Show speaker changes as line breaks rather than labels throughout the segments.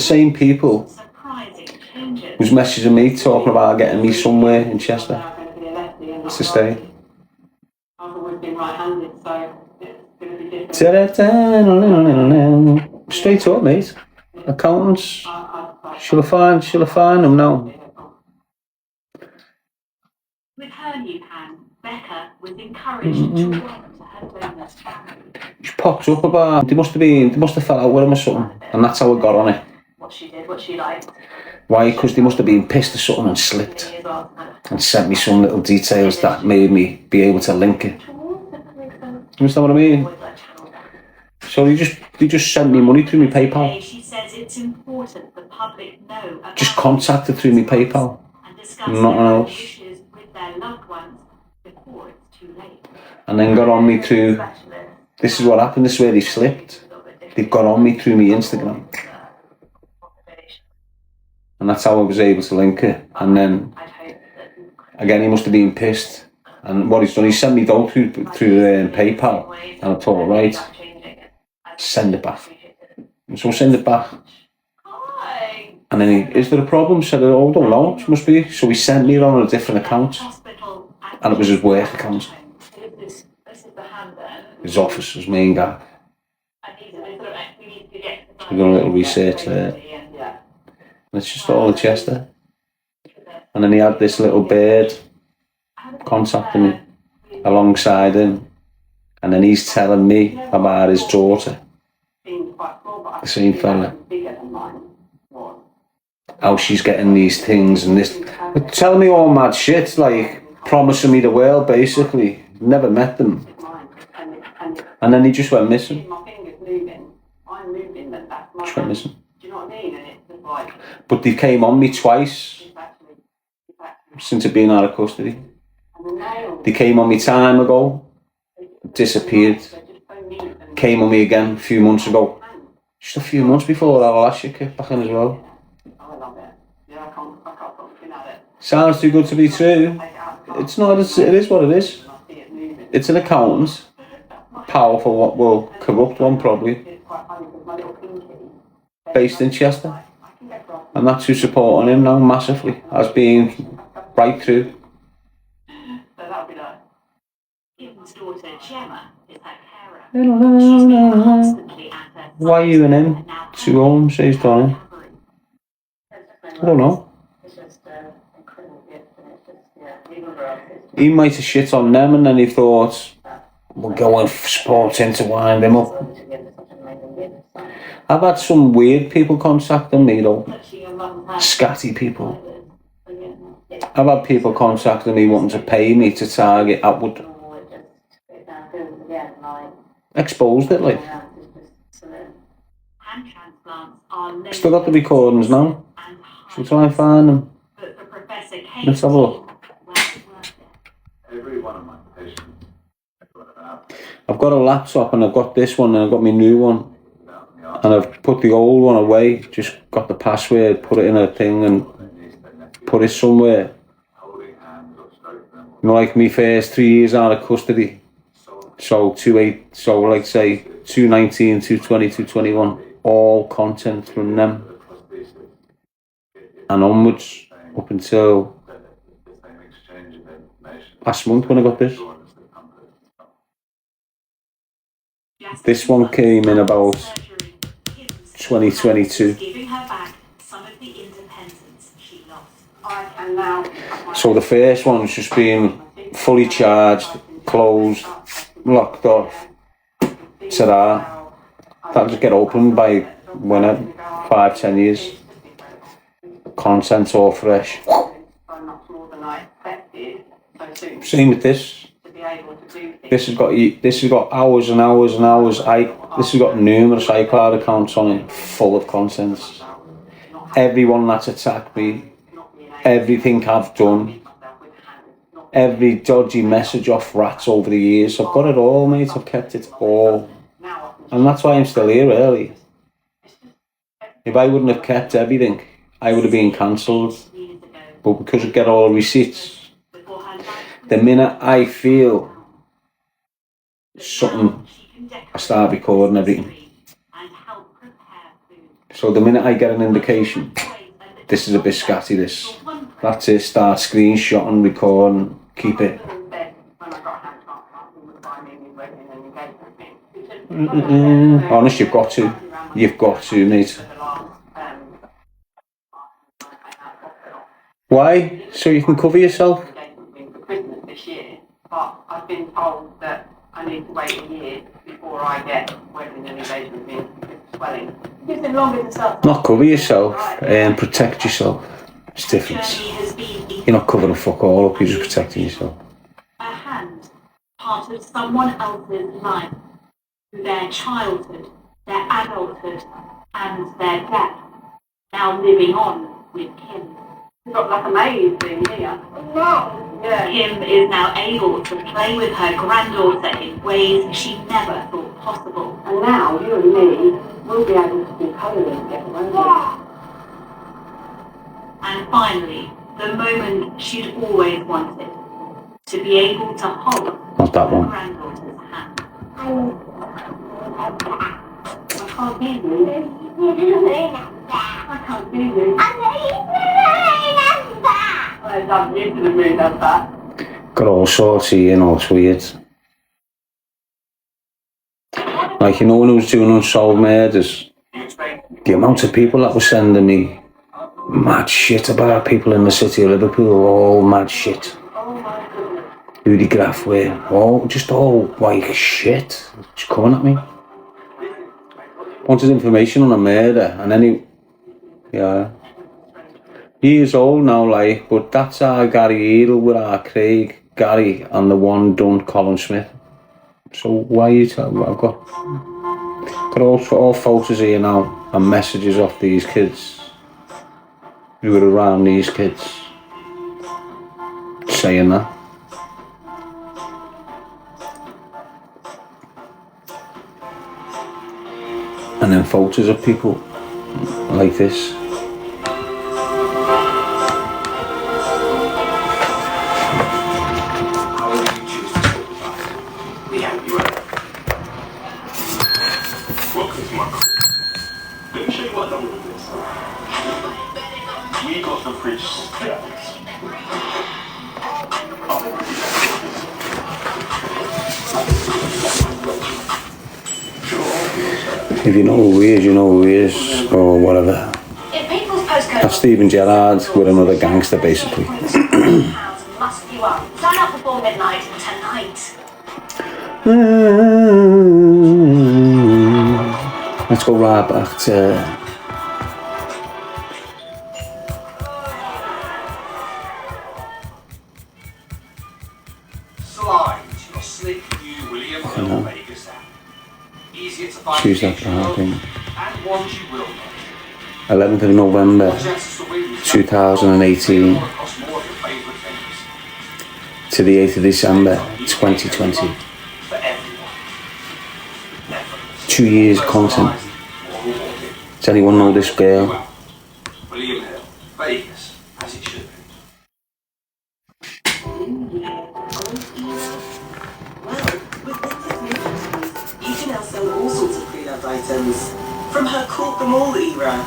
The same people who's messaging me talking about getting me somewhere in Chester to stay. Straight up, mate. Accountants, she'll find them now. With her new pan, Becca was encouraged to write to her donors' family. She popped up about they must have fell out with him or something, and that's how I got on it. What she did, what she liked. Why? Because they must have been pissed or something and slipped, and sent me some little details that made me be able to link it. You understand what I mean? So they just sent me money through my PayPal. She says it's important the public know. Just contacted through my PayPal. Nothing else. And then got on me through. This is what happened. This is where they slipped. They got on me through my Instagram, and that's how I was able to link it. And then again, he must have been pissed. And what he's done, he sent me dough through PayPal, and I thought, right, send it back. So send it back. And then is there a problem? Said, oh, I don't know, it must be. So he sent me it on a different account, and it was his work account. His office, his main guy. We've done a little research there. And it's just all in Chester. And then he had this little bird contacting me alongside him. And then he's telling me about his daughter. The same fella. How she's getting these things and this. Telling me all mad shit, like promising me the world, basically. Never met them. And then he just went missing. Just went missing. But they came on me twice since I've been out of custody. They came on me time ago, disappeared. Came on me again a few months ago. Just a few months before our last year kicked back in as well. Sounds too good to be true. It's not, it is what it is. It's an accountant. Powerful, what will corrupt one probably. Based in Chester. And that's who's supporting him now massively, as being right through. Why are you and him? 2 homes, he's done. I don't know. He might have shit on them and then he thought, we'll go and sports in to wind him up. I've had some weird people contacting me though. Scatty people. I've had people contacting me wanting to pay me to target Atwood. Exposed it, like. Still got the recordings now. Should we try and find them? Let's have a look. I've got a laptop and I've got this one and I've got my new one. And I've put the old one away, just got the password, put it in a thing and put it somewhere. You know, like me first 3 years out of custody. So like say 219, 220, 221, all content from them. And onwards up until last month when I got this. This one came in about 2022. So the first one's just been fully charged, closed, locked off. Ta-da. That'll just get opened by whenever, 5-10 years. Content all fresh. Same with this. This has got hours and hours and hours. This has got numerous iCloud accounts on it, full of content. Everyone that's attacked me, everything I've done, every dodgy message off rats over the years. I've got it all, mate. I've kept it all. And that's why I'm still here, really. If I wouldn't have kept everything, I would have been cancelled. But because I get all receipts, the minute I feel something, I start recording everything. So the minute I get an indication, this is a bit scatty, this. That's it, start screenshotting, recording, keep it. Honest, you've got to. You've got to, mate. Why? So you can cover yourself?
But I've been told that I need to wait a year before I get wedding and engagement ring swelling. It gives it longer to start.
Not cover yourself, and protect yourself. It's different. You're not covering fuck all up, you're just protecting yourself.
A hand, part of someone else's life, their childhood, their adulthood, and their death, now living on with Kim.
You've got like a maze thing here.
No.
Yeah.
Kim is now able to play with her granddaughter in ways she never thought possible.
And now you and me will be able to do colouring together, won't we?
And finally, the moment she'd always wanted, to be able to hold
Not that
her
one.
granddaughter's hand.
I can't hear you. I can't hear you. I love you to the moon of that.
Got all sorts of, you know, it's weird. Like, you know, when I was doing Unsolved Murders, the amount of people that were sending me mad shit about people in the city of Liverpool, all mad shit.
Oh my goodness.
Who they graft with, just all like shit. Just coming at me. Wanted information on a murder, and then years old now, like, but that's our Gary Edel with our Craig, Gary, and the one done Colin Smith. So why are you telling? I've got all photos here now and messages off these kids who were around these kids saying that. And then photos of people like this.
Welcome to my crib. Let me show you what I've done with this. We got the fridge split.
If you know who he is, you know who he is, or whatever. That's Stephen Gerrard with another gangster, basically.
Must you up. Sign up before midnight tonight.
Let's go right back to
Slide your slick new William Hill Vegas app. Easier to find
choose that car thing.
and ones you will know.
11th of November 2018
Across more of your favourite things.
to the 8th of December 2020.
For everyone. Never.
2 years of content.
More rewarding.
Does anyone know this girl?
William Hill, Vegas, as it should be.
You can now sell all sorts of pre-loved items. From her Court them all era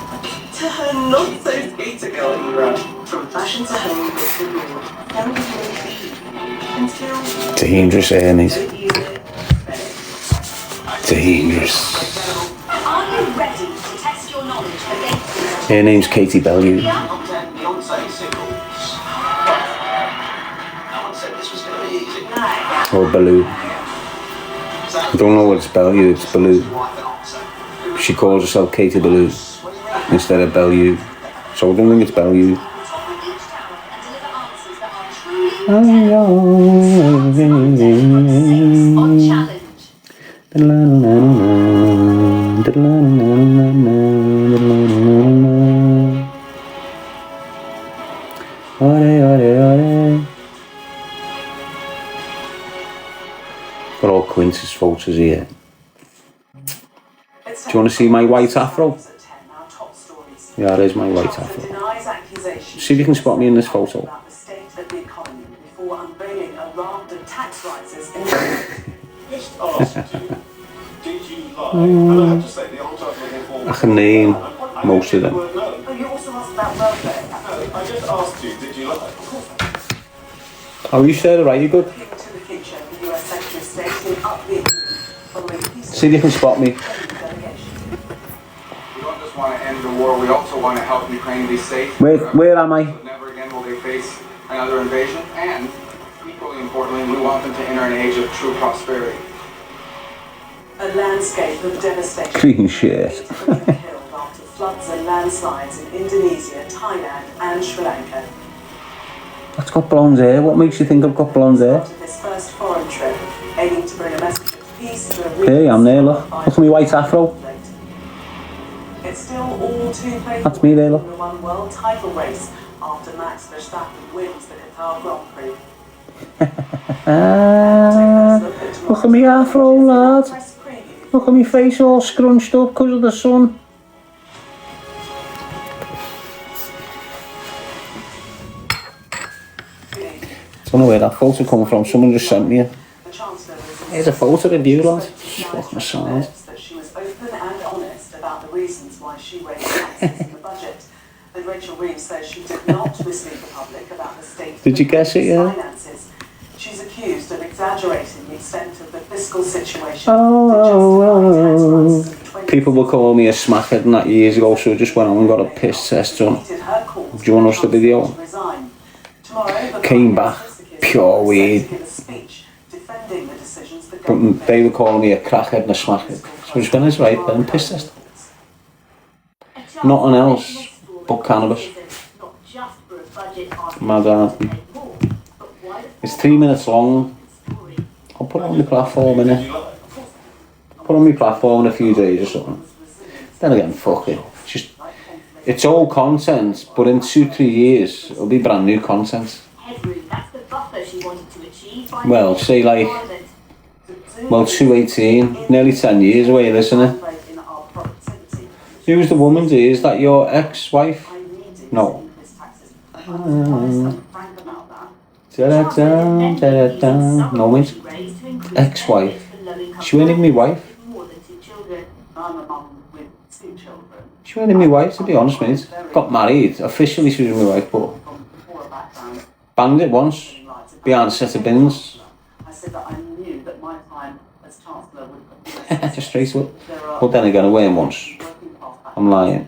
to her not-so-skater girl era. From fashion to home, it's the law. How does it be? Until
Dangerous, Ernest.
don't use it, spend it.
Dangerous.
Are you ready to test your knowledge against
Her name's Katie Bellew.
Beyonce singles. No one said this was going to be easy.
Or Bellew. I don't know what it's Bellew, it's Bellew. She calls herself Katie Bellew instead of Bellew. So I don't think it's Bellew.
top of each tower and deliver answers that are truly on challenge?
Got all Quintus photos here.
Let's
Do you want to see my white afro?
Our top stories.
Yeah, there's my white
Johnson
afro.
denies accusations
See if you can spot me in this photo.
about the state of the economy before unveiling a raft of tax rises in
Just asked you, did you lie? And I have to say, the answer I was looking for
I can name Most of them.
Oh, you also asked about welfare.
No, I just asked you, did you lie?
Are you sure? Right, you good?
Looking to the future, the US Secretary of State will update following peace
See if you can spot me.
delegation.
We don't just want to end the war, we also want to help Ukraine be safe.
Where am I?
So never again will they face another invasion, and equally importantly, we want them to enter an age of true prosperity.
A landscape of devastation.
Clean shit.
Killed after floods and landslides in Indonesia, Thailand, and Sri Lanka.
That's got blonde hair. What makes you think I've got blonde hair?
After this first foreign trip, aiming to bring a message of peace to a
Hey, I'm there, look. Look at me white afro.
It's still all too painful.
That's me there, look.
in the one world title race after Max Verstappen wins the Qatar Grand Prix.
Look at me afro, lad. Look at me face all scrunched up because of the sun. Don't know where that photo come from. Someone just sent me it. Here's a photo of you, lad. Fucking sound.
That she was open and honest about the reasons why she raised taxes in the budget. But Rachel Reeves says she did not mislead the public about the state of
Did you guess it, yeah?
finances. She's accused of exaggerating the extent of the fiscal situation.
People were calling me a smackhead and that years ago, so I just went on and got a piss test done. Do you want to watch the video? Came back, pure weed. But they were calling me a crackhead and a smackhead. So I just went, it's right, then piss test. Nothing else but cannabis. Mad auntie. It's 3 minutes long. I'll put it on the platform, innit? Put it on my platform in a few days or something. Then again, fuck it. It's old content, but in 2-3 years, it'll be brand new content. Well, say like, 218, nearly 10 years away, isn't it? Who's the woman, dear? Is that your ex-wife? No. No, mate. Ex-wife. She ain't even my wife. She ain't even my wife, to be honest, mate. Got married. Officially, she was my wife, but banged it once behind a set of bins.
I said that I knew that my time as Chancellor would
Just straight up. But then again, I went once. I'm lying.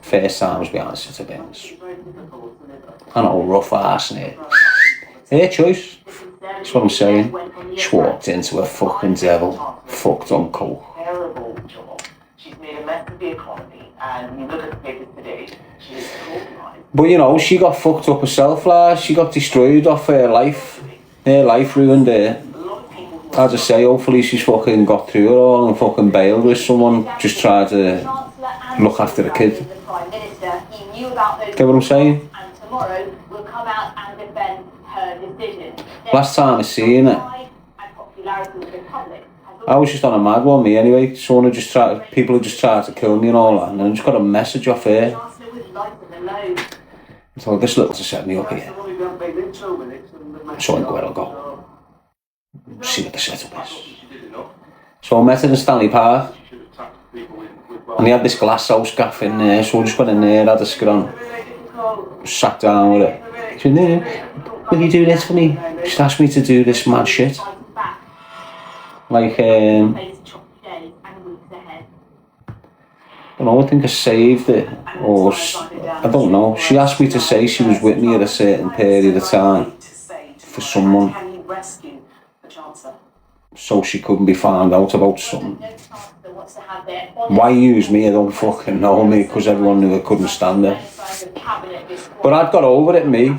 First time was behind a set of bins. I know, rough ass in it. Her choice. That's what I'm saying. She walked into a fucking devil. Fucked on coke.
Terrible job. She's made a mess of the economy, and you look at the papers today, she is organised.
But you know, she got fucked up herself, like. She got destroyed off her life. Her life ruined her. As I say, hopefully she's fucking got through it all and fucking bailed with someone just tried to look after the kid. Get what I'm saying?
And tomorrow will come out and defend her decision.
Last time I seen it, I was just on a mad one, me anyway. People had just tried to kill me and all that, and I just got a message off her. So this little to set me up here. So I go, I'll go. See what the setup is. So I met her in Stanley Park. And he had this glass house gaff in there, so I just went in there, had a scrum. Sat down with it. She said, will you do this for me? She asked me to do this mad shit. Like, I don't know, I think I saved it, or I don't know. She asked me to say she was with me at a certain period of time for someone, so she couldn't be found out about something. Why use me? I don't fucking know, me, because everyone knew I couldn't stand it. But I'd got over it, me.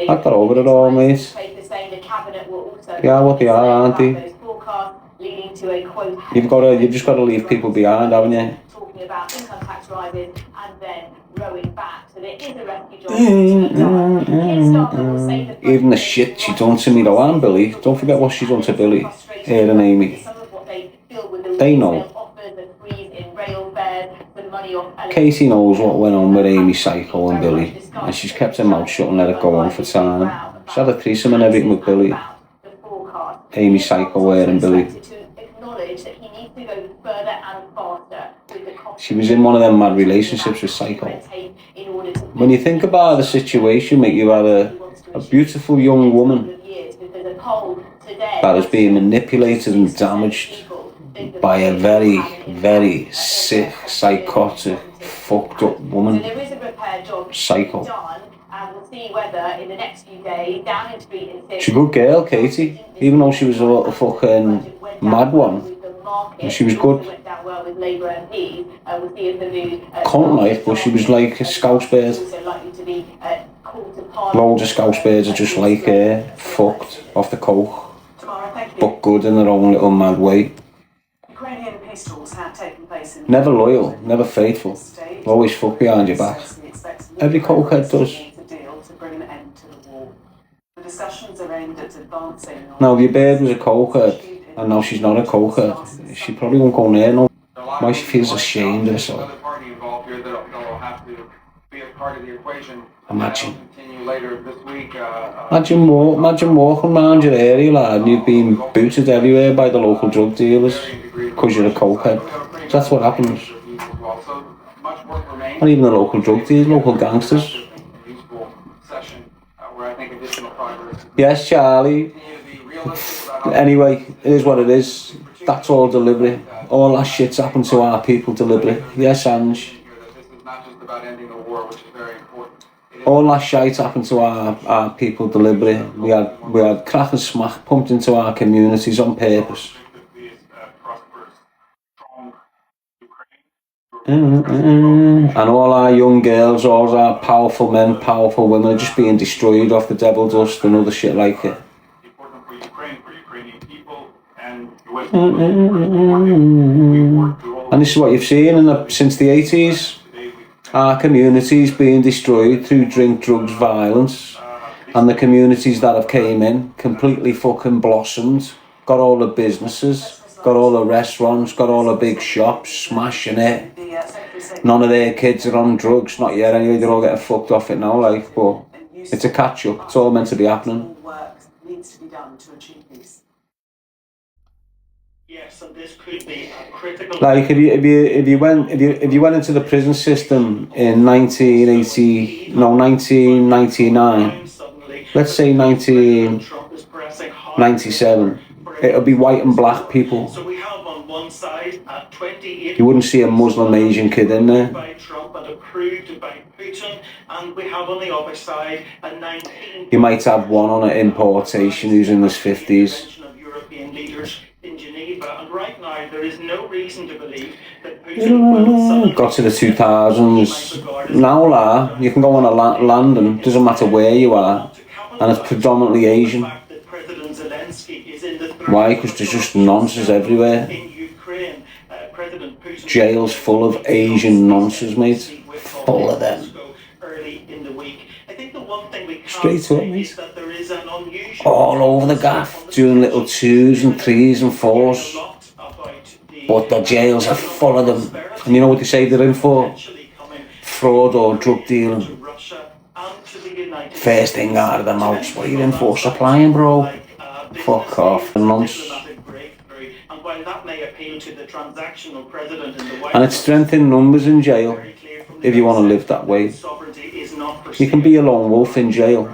I got over it all, mate. Yeah, what they are, aren't they? You've just got to leave people behind, haven't you?
Talking about income tax rises and then rowing back. So there is a rescue job.
Even the shit she done to me though, and Billy. Don't forget what she done to Billy, her and Amy. They know. Katie knows what went on with Amy Psycho and Billy, and she's kept her mouth shut and let it go on for time. She had a threesome and everything with Billy. Amy Psycho, her and Billy. She was in one of them mad relationships with Psycho. When you think about the situation, mate, you had a beautiful young woman that is being manipulated and damaged by a very, very sick, psychotic, fucked up woman. Psycho. She's a good girl, Katie, even though she was a little fucking mad one. She was good. Cunt like, but she was like a scouse bird. Loads of scouse birds are just like her, fucked off the coke, but good in their own little mad way. Never loyal, never faithful, always fuck behind your back. Every cokehead does. Now, if your bird was a cokehead, and now she's not a cokehead, she probably won't go near no. Why she feels ashamed of herself. Imagine. Imagine walking around your area, lad, and you've been booted everywhere by the local drug dealers because you're a cokehead. That's what happens. Not even the local drug dealers, local gangsters. Yes, Charlie. Anyway, it is what it is. That's all deliberate. All that shit's happened to our people deliberate. Yes, Ange. All that shit happened to our people deliberately. We had crack and smack pumped into our communities on purpose. And all our young girls, all our powerful men, powerful women are just being destroyed off the devil dust and other shit like it. And this is what you've seen since the 80s. Our communities being destroyed through drink, drugs, violence, and the communities that have came in completely fucking blossomed, got all the businesses, got all the restaurants, got all the big shops, smashing it. None of their kids are on drugs, not yet anyway, they're all getting fucked off it now, like, but it's a catch up, it's all meant to be happening.
Yes, and this could be a critical.
Like if you went into the prison system in 1999, let's say 1997, it'll be white and black people.
So we have on one side a 28.
You wouldn't see a Muslim Asian kid in there.
By Trump and approved by Putin, and we have on the other side a 19.
You might have one on an importation who's in his 50s.
Of European leaders in Geneva, and right now there is no reason to believe that Putin
got to the 2000s. Now, you can go on a landing, doesn't matter where you are, and it's predominantly Asian. Why? Because there's just nonsense everywhere. Jails full of Asian nonsense, mate. Full of them. Straight up, mate. All over the gaff, doing little 2s and 3s and 4s. But the jails are full of them. And you know what they say they're in for? Fraud or drug dealing. First thing out of the mouth. What are you in for? Supplying, bro? Fuck off. Nonsense. And it's strength in numbers in jail, if you want to live that way. You can be a lone wolf in jail.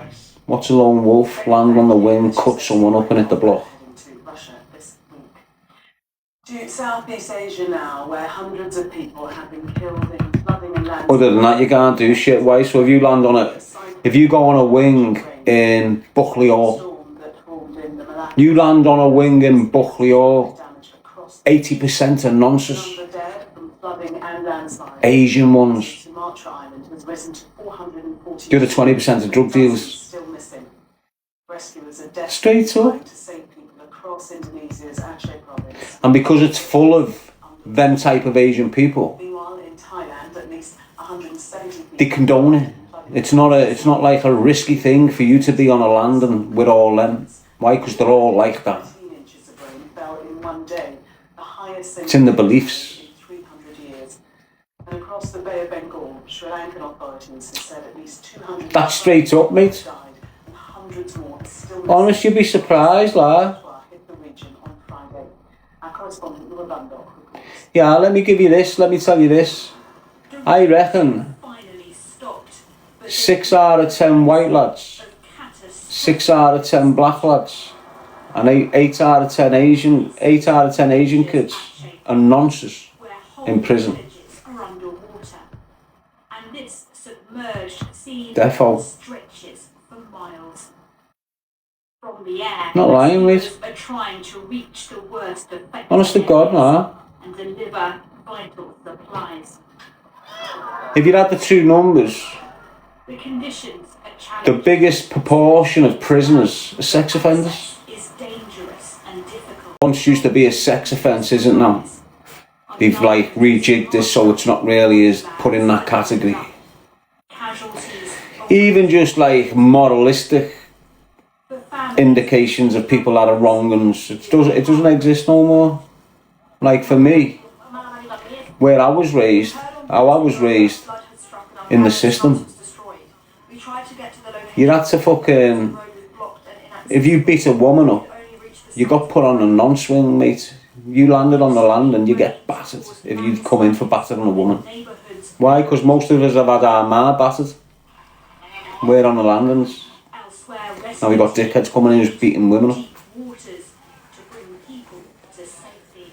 What's a lone wolf? Land on the wing, cut someone up and hit the block.
To Southeast Asia now, where hundreds of people have been killed in flooding and landslides.
Other than that, you can't do shit. Why? So if you land on it, if you go on a wing in Buckley Hall, you land on a wing in Buckley Hall, 80% are nonsense. Asian ones. The other 20% are drug dealers. Straight up. And because it's full of them type of Asian people, they condone it. It's not like a risky thing for you to be on a landing with all them. Why? Because they're all like that. It's in the beliefs. That's straight up, mate. Honest, you'd be surprised, lad. Yeah, let me give you this, let me tell you this. I reckon
Finally stopped, but
6 out of 10 white lads, 6 out of 10 black lads, and 8 out of 10 Asian kids are nonsense
where whole
in prison.
villages are underwater. And this submerged sea
Defo.
stretches for miles. From the air,
Not lying, mate.
rescuers are trying to reach the worst affected
Honest to God,
areas
nah.
and deliver vital supplies.
If you had the two numbers,
The conditions are
the
challenging.
biggest proportion of prisoners are sex offenders.
Is dangerous and difficult.
Once used to be a sex offence, isn't now? They've like rejigged this so it's not really as put in that category.
Casualties.
Even just like moralistic
The families
indications of people that are wrong and it doesn't exist no more. Like for me, where I was raised, how I was raised in the system, you had to fucking, if you beat a woman up, you got put on a non-swing, mate. You landed on the land and you get battered if you come in for battering a woman. Why? Because most of us have had our ma battered. We're on the landings. Now we got dickheads coming in who's beating women up.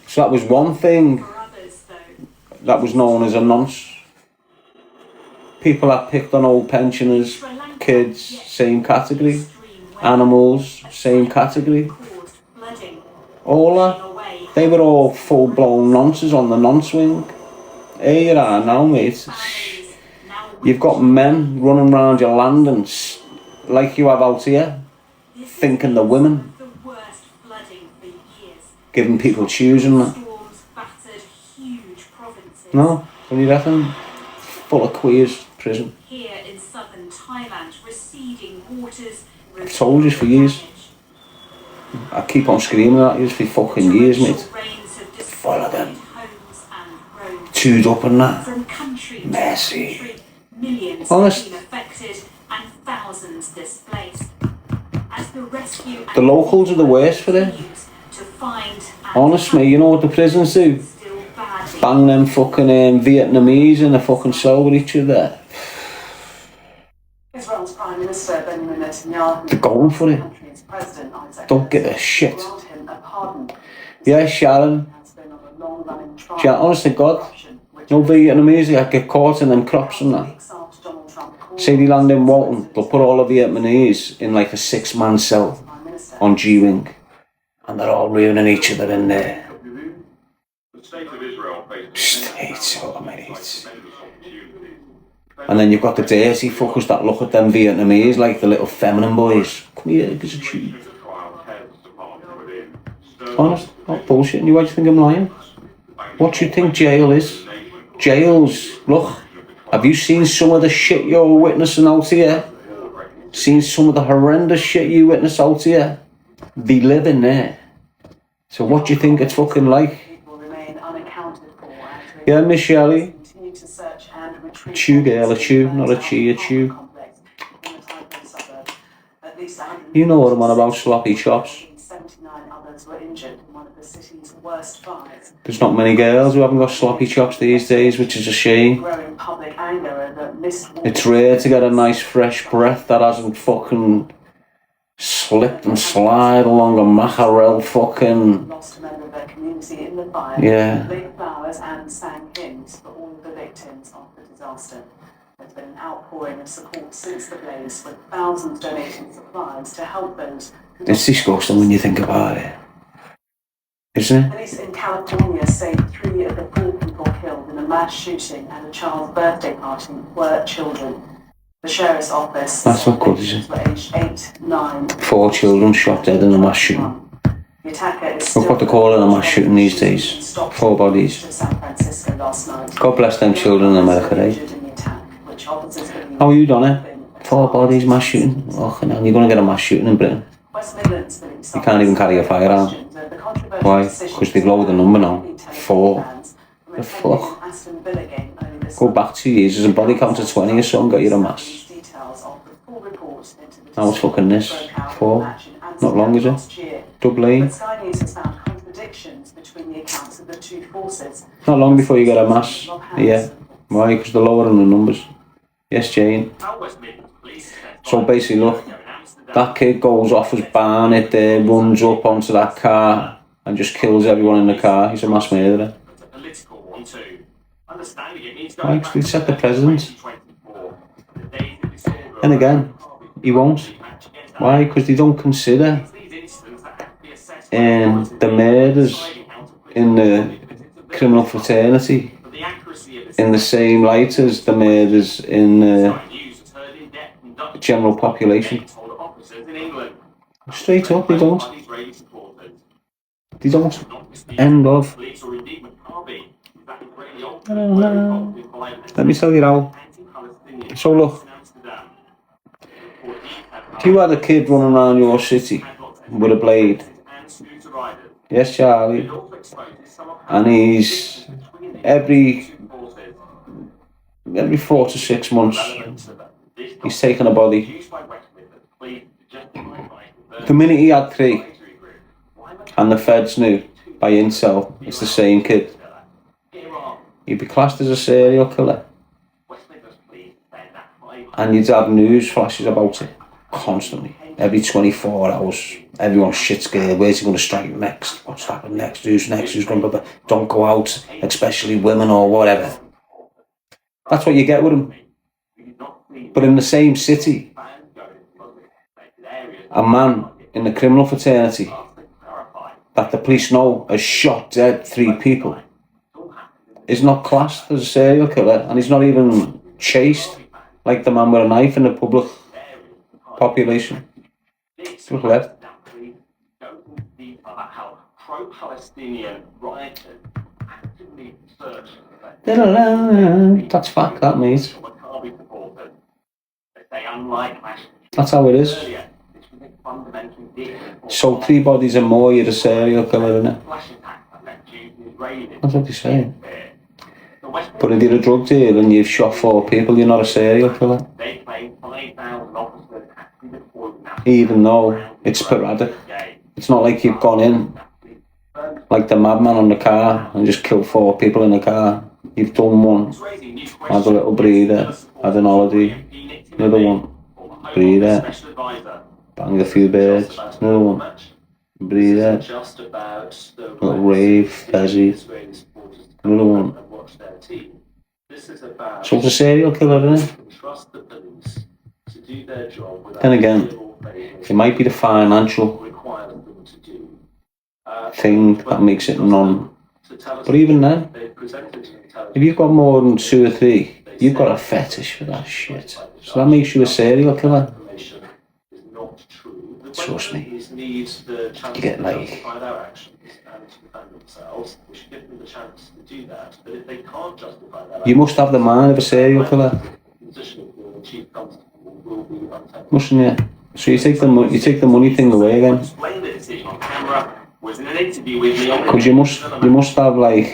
So that was one thing that was known as a nonce. People that picked on old pensioners, kids, same category. Animals, same category. All that. They were all full-blown nonces on the non-swing. Here you are now, mate. You've got men running around your landings like you have out here, thinking they're women. Giving people choosing that. No, what do you reckon? Full of queers, prison.
Here in southern Thailand, receding waters.
I've told you for years. I keep on screaming at you for fucking years, mate. Full of them. Chewed up and that. Messy.
Millions
Honest.
have been affected and thousands displaced. As the rescue
The locals are the worst for it.
to find and
Honest, mate, you know what the prisons do?
still badly.
Bang them fucking Vietnamese in a fucking cell with each other.
Israel's Prime Minister Benjamin Netanyahu.
They're going for it.
Country's President Isaac
Don't give a shit.
grant him a pardon.
Yeah, Sharon.
Has been on a long-running trial.
Sharon, honest to God,
corruption, which
no Vietnamese that get caught in them crops and that.
weeks after Donald Trump called
Say they land in Walton, they'll put all the Vietnamese in like a 6-man cell
Prime Minister.
on G-Wing. And they're all ruining each other in there.
The state of Israel faces
States, oh mate. And then you've got the dirty fuckers that look at them Vietnamese like the little feminine boys. Come here, give us a chew. Honest, not bullshitting you. Why do you think I'm lying? What do you think jail is? Jails, look, have you seen some of the shit you're witnessing out here? Seen some of the horrendous shit you witness out here? They live in there. So what do you think it's fucking like?
People remain unaccounted for and
Yeah, Miss Shelley.
continue to search and retrieve
Chew girl, a chew, not a chew, a chew.
complex in the Taipei suburb. At least 100
You know what I'm on about, sloppy chops.
79 others were injured in one of the city's worst fires.
There's not many girls who haven't got sloppy chops these days, which is a shame.
Growing public anger over missed
It's rare to get a nice fresh breath that hasn't fucking slipped and slide along a mackerel fucking...
lost a member of their community in the fire.
Yeah.
Lit flowers and sang hymns for all of the victims of the disaster. There's been an outpouring of support since the blaze, with thousands donating supplies to help those who
It's disgusting when you think about it. Isn't it?
Police in California say 3 of the 4 people killed in a mass shooting at a child's birthday party were children. The sheriff's office
That's not good, is it?
were aged 8, 9.
4 children shot dead in a mass shooting.
The attacker is
Look what they call it, a mass shooting these days. 4 bodies.
To San Francisco last night.
God bless them children in America, eh?
Injured in the attack, which officers believe
How are you, Donna? 4 bodies, mass shooting. Oh, no, you're going to get a mass shooting in Britain.
West Midlands believes
You can't even carry a firearm. Why? Because they've lowered the number now. 4. The fuck? Go back 2 years, there's a body count of 20 or something, got you a mass. Now it's fucking this. 4. Not long, is it? Double A.
But Sky News has found contradictions between the accounts of the two forces.
Not long before you get a mass. Yeah. Why? Because they're lowering the numbers. Yes, Jane. So basically, look, that kid goes off his barnet there, runs up onto that car and just kills everyone in the car. He's a mass murderer. Why? Because he set the precedent. And again, he won't. Why? Because they don't consider the murders in the criminal fraternity in the same light as the murders in the general population. Straight up, they don't. They don't. End of. Let me tell you now. So look, if you had a kid running around your city with a blade, yes, Charlie, and he's every 4 to 6 months, he's taken a body. The minute he had 3, and the feds knew by intel it's the same kid, he'd be classed as a serial killer. And you'd have news flashes about it constantly. Every 24 hours, everyone's shit scared. Where's he going to strike next? What's happened next? Who's next? Who's going to... Don't go out, especially women or whatever. That's what you get with him. But in the same city, a man in the criminal fraternity that the police know has shot dead 3 people is not classed as a serial killer, and he's not even chased like the man with a knife in the public population. Just left. That's fact, that means. That's how it is. So 3 bodies and more, you're a serial killer, innit? That's what they're saying. But if you're a drug dealer and you've shot 4 people, you're not a serial killer. Even though it's sporadic. It's not like you've gone in like the madman on the car and just killed 4 people in the car. You've done one, had a little breather, had an holiday, another one, breather, banged a few birds, another one, breather, little rave, fezzy, another one. So it's a serial killer, isn't it? Then again, it might be the financial thing that makes it none. But even then, if you've got more than 2 or 3, you've got a fetish for that shit. So that makes you a serial killer. Trust me. You get like... You must have the mind of a serial killer. Mustn't you? So you take the money thing away again. Because you must have like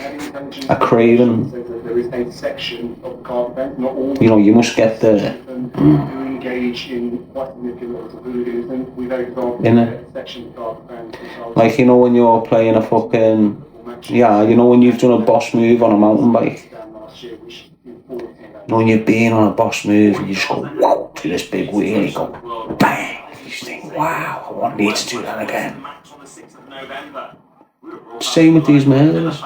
a craving. You know, you must get the like, you know, when you're playing a fucking, yeah, you know, when you've done a boss move on a mountain bike, you know, when you're being on a boss move and you just go whoa to this big wheel, you go bang, you just think, wow, I want to do that again. Same with these murders.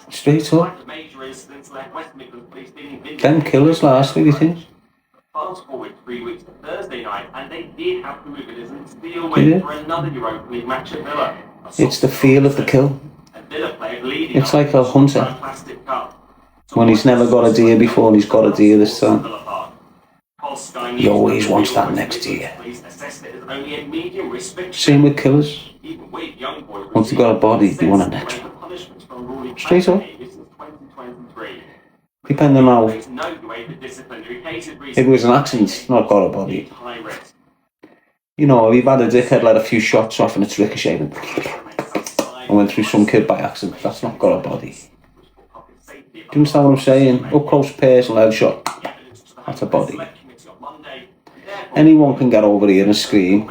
Straight up. Them killers last, what do you think?
Fast forward 3 weeks to Thursday night, and they did have to move it as a steal win for another Europa League match at Villa.
It's the feel of the kill. It's like a hunter when he's never got a deer before and he's got a deer this time. He always wants that next deer. Same with killers. Once they've got a body, they want a next one. Straight up. Depending on how... If it was an accident, not got a body. You know, you've had a dickhead let a few shots off and it's ricocheted and went through some kid by accident. That's not got a body. Do you understand what I'm saying? Up close personal headshot. That's a body. Anyone can get over here and scream.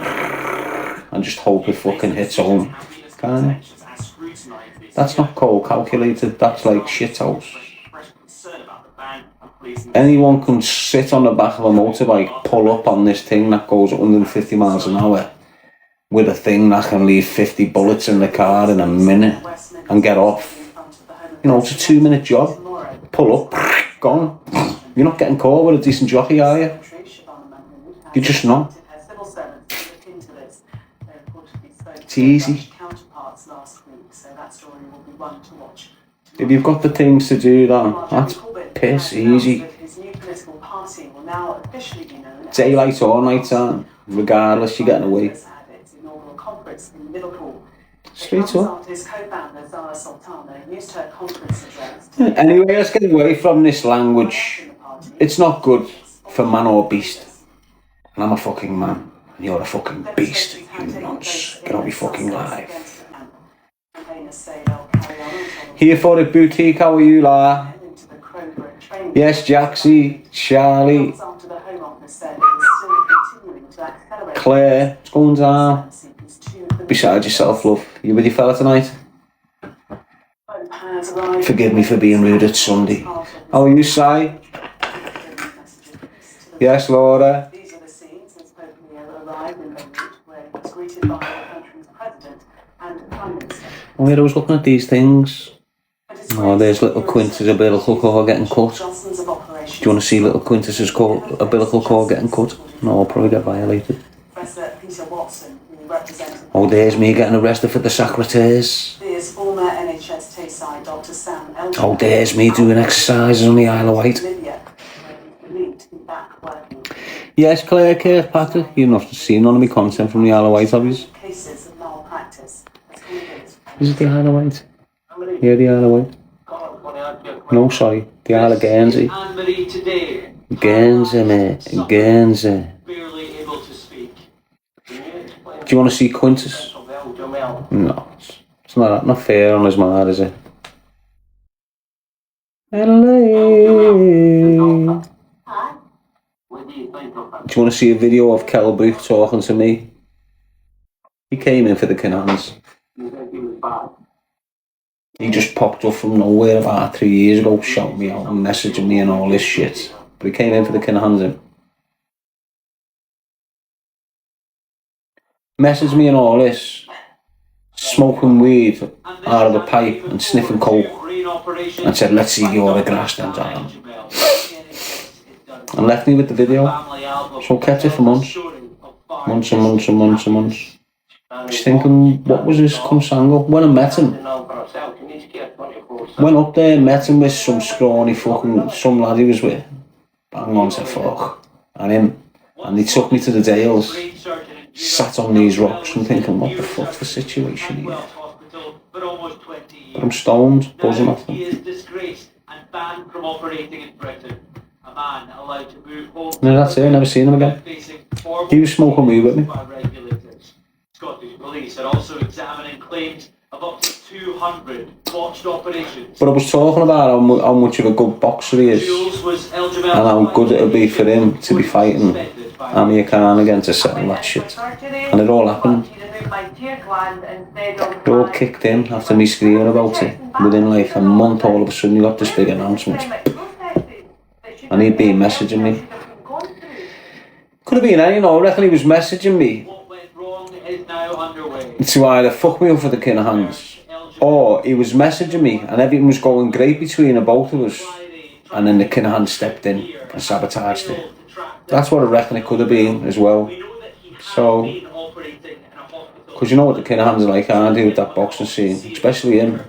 and just hope it fucking hits home. Can you? That's not cold calculated, that's like shithouse. Anyone can sit on the back of a motorbike, pull up on this thing that goes 150 miles an hour with a thing that can leave 50 bullets in the car in a minute and get off. You know, it's a 2-minute job. Pull up, gone. You're not getting caught with a decent jockey, are you? You're just not. It's easy. If you've got the things to do that, that's piss easy. Daylight or night time, regardless, you're getting away. Straight up. Anyway, let's get away from this language. It's not good for man or beast. And I'm a fucking man, and you're a fucking beast, you nonce. Get on me fucking live. Here for it, boutique, how are you, La? Yes, Jaxie, Charlie, Claire, what's going down? Beside yourself, love. You with your fella tonight? Forgive me for being rude, it's Sunday. How are you, Si? Yes, Laura. Oh yeah, I was looking at these things. Oh, there's little Quintus' umbilical cord getting cut. Do you want to see little Quintus' umbilical cord getting cut? No, I'll probably get violated. Oh, there's me getting arrested for the secretaries. Oh, there's me doing exercises on the Isle of Wight. Yes, Claire Kirkpatrick. You've not seen none of my content from the Isle of Wight, have you? Is it the Isle of Wight? Yeah, the Isle of Wight. No, sorry, the Isle of Guernsey. Guernsey, mate. Guernsey. Do you want to see Quintus? No, it's not fair on his man, is it? Hello. Do you want to see a video of Kelbrook talking to me? He came in for the Canans. He just popped up from nowhere about 3 years ago, shouting me out and messaging me and all this shit. But he came in for the Canans. Messaged me and all this, smoking weed out of a pipe and sniffing coke, and said, let's see your grass then, darling. And left me with the video. So I kept it for months. Months and months and months and months. Just thinking, what was this consango? When I met him, went up there, met him with some scrawny fucking, some lad he was with. Bang on to fuck. And him. And he took me to the Dales. Sat on these rocks and thinking, what the fuck's the situation here? But I'm stoned, buzzing off them. No, that's it, I never seen him again. He was smoking weed with me.
Scottish police are also examining claims of up to 200 botched operations.
But I was talking about how much of a good boxer he is, and how good it would be for him to be fighting Amir Khan again to settle that shit. And it all happened. It all kicked in after me screaming about it. Within like a month, all of a sudden, you got this big announcement. And he'd been messaging me. Could have been any, I reckon he was messaging me to either fuck me up for the Kinahans, or he was messaging me and everything was going great between the both of us, and then the Kinahans stepped in and sabotaged it. That's what I reckon it could have been as well. So, because you know what the Kinahans are like, aren't they, with that boxing scene, especially him.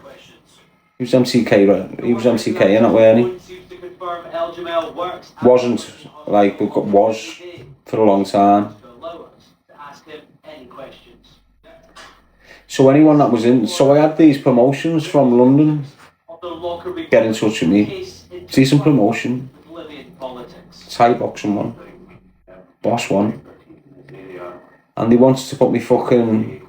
He was MCK, right? He was MCK in it, weren't he? Wasn't, like, was for a long time. So anyone that was in, so I had these promotions from London get in touch with me. Decent promotion. Thai boxing one. Boss one. And they wanted to put me fucking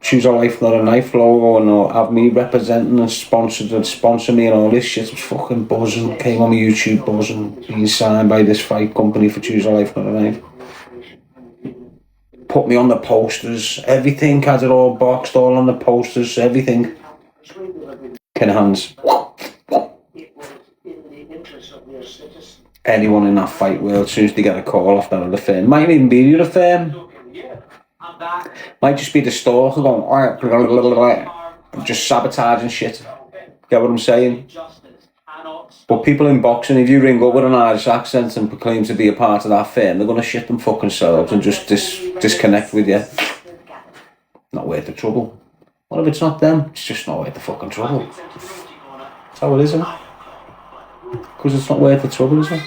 Choose a Life Not a Knife logo and have me representing and sponsor me and all this shit. I was fucking buzzing. Came on my YouTube buzzing. Being signed by this fight company for Choose a Life Not a Knife. put me on the posters, everything, had it all boxed, all on the posters, everything. Ken Hands. Anyone in that fight world, as soon as they get a call off that other firm, might even be the other firm, might just be the stalker going, alright, blah, blah, blah, blah, just sabotaging shit. Get what I'm saying? But people in boxing, if you ring up with an Irish accent and proclaim to be a part of that firm, they're going to shit them fucking selves and just disconnect with you. Not worth the trouble. What if it's not them? It's just not worth the fucking trouble. That's how it is, isn't it? Because it's not worth the trouble, is it?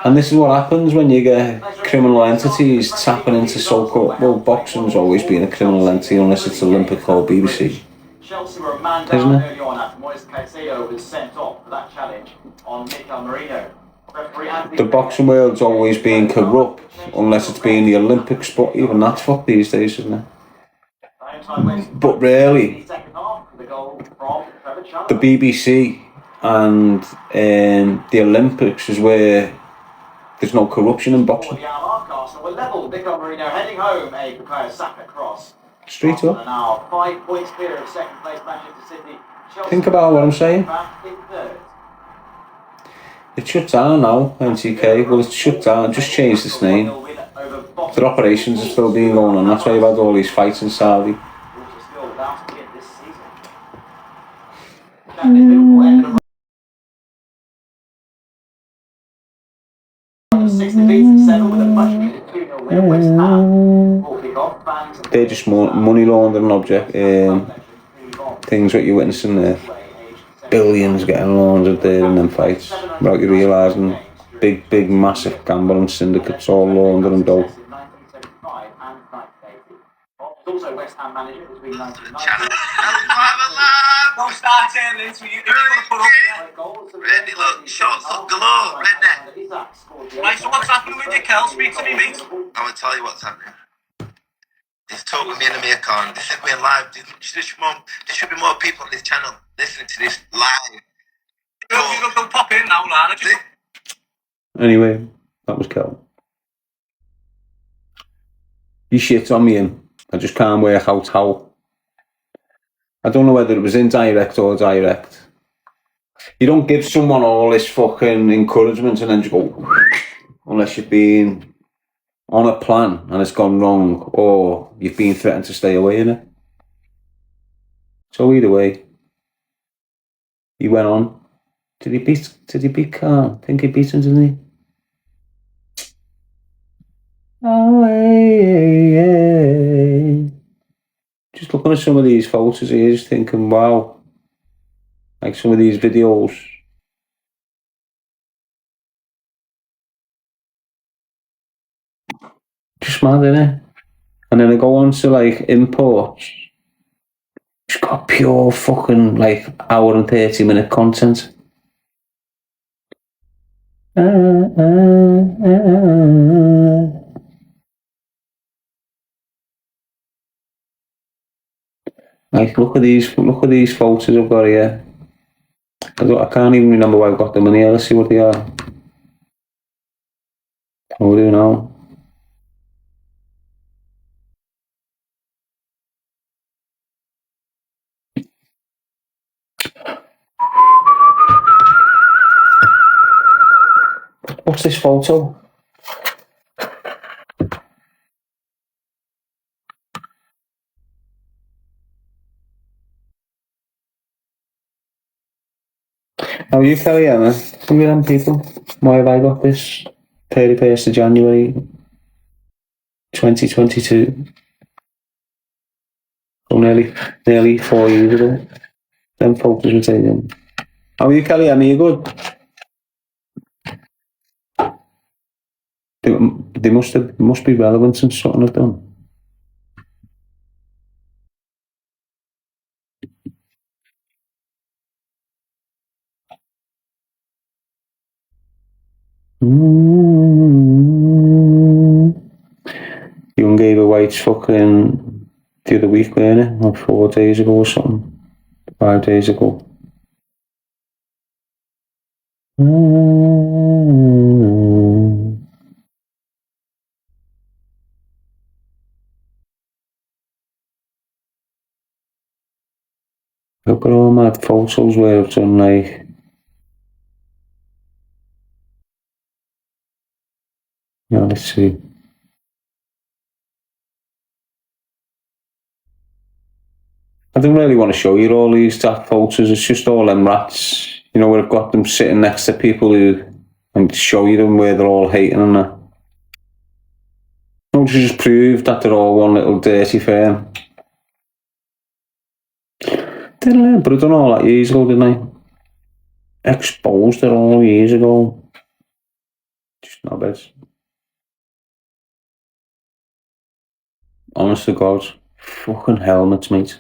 And this is what happens when you get criminal entities tapping into so-called... Well, boxing's always been a criminal entity unless it's Olympic or BBC.
Chelsea were a man down early on after Moise Caicedo was sent off for that challenge on Mikel Merino.
The boxing world's always been corrupt unless it's been the Olympic sport. Even that's fucked these days, isn't it? But really, the BBC and the Olympics is where there's no corruption in boxing. Straight up.
5 points clear of second place Manchester City.
Think about what I'm saying. It's shut down now, NTK. Well, it's shut down. Just changed its name. Their operations are still being going on. That's why you've had all these fights in Saudi. They're just money laundering object. Things that you're witnessing there. Billions getting laundered there in them fights without you realising. Big, massive gambling syndicates all laundering dough.
Also West Ham manager between 1990.
Don't start turning into you. Ready, look, shots look galore, redneck. Right, so what's happening with you, Kel? Speak to me, mate. I will tell you what's happening. He's talking with me in the account. This is being live. There should be more people on this channel listening to this live. Don't pop in now, Lana.
Anyway, that was Kel. He shit on me in. I just can't work out how. I don't know whether it was indirect or direct. You don't give someone all this fucking encouragement and then just go, unless you've been on a plan and it's gone wrong, or you've been threatened to stay away in it. So either way, he went on. Did he beat Khan? I think he beat him, didn't he? Oh, hey. Just looking at some of these photos here, just thinking, wow. Like some of these videos. Just mad, innit? And then I go on to like imports. It's got pure fucking like hour and 30-minute content. Like look at these photos I've got here. I can't even remember why I got them in here. Let's see what they are. What do you know? What's this photo? How are you, Kelly Emma? Look at them people. Why have I got this? 31st of January 2022. So nearly 4 years ago. Them photos were taken. How are you, Kelly Emma? You good? They must be relevant in something I've done. Young Ava White's fucking the other week, weren't it? Like 4 days ago or something. 5 days ago. Look at all my photos where I've done like... Yeah, let's see. I don't really want to show you all these daft photos. It's just all them rats. You know, where I've got them sitting next to people who... and show you them where they're all hating and that. Don't you just prove that they're all one little dirty firm? But I done all that years ago, didn't I? Exposed it all years ago. Just knobheads. Honest to God. Fucking helmets, mate.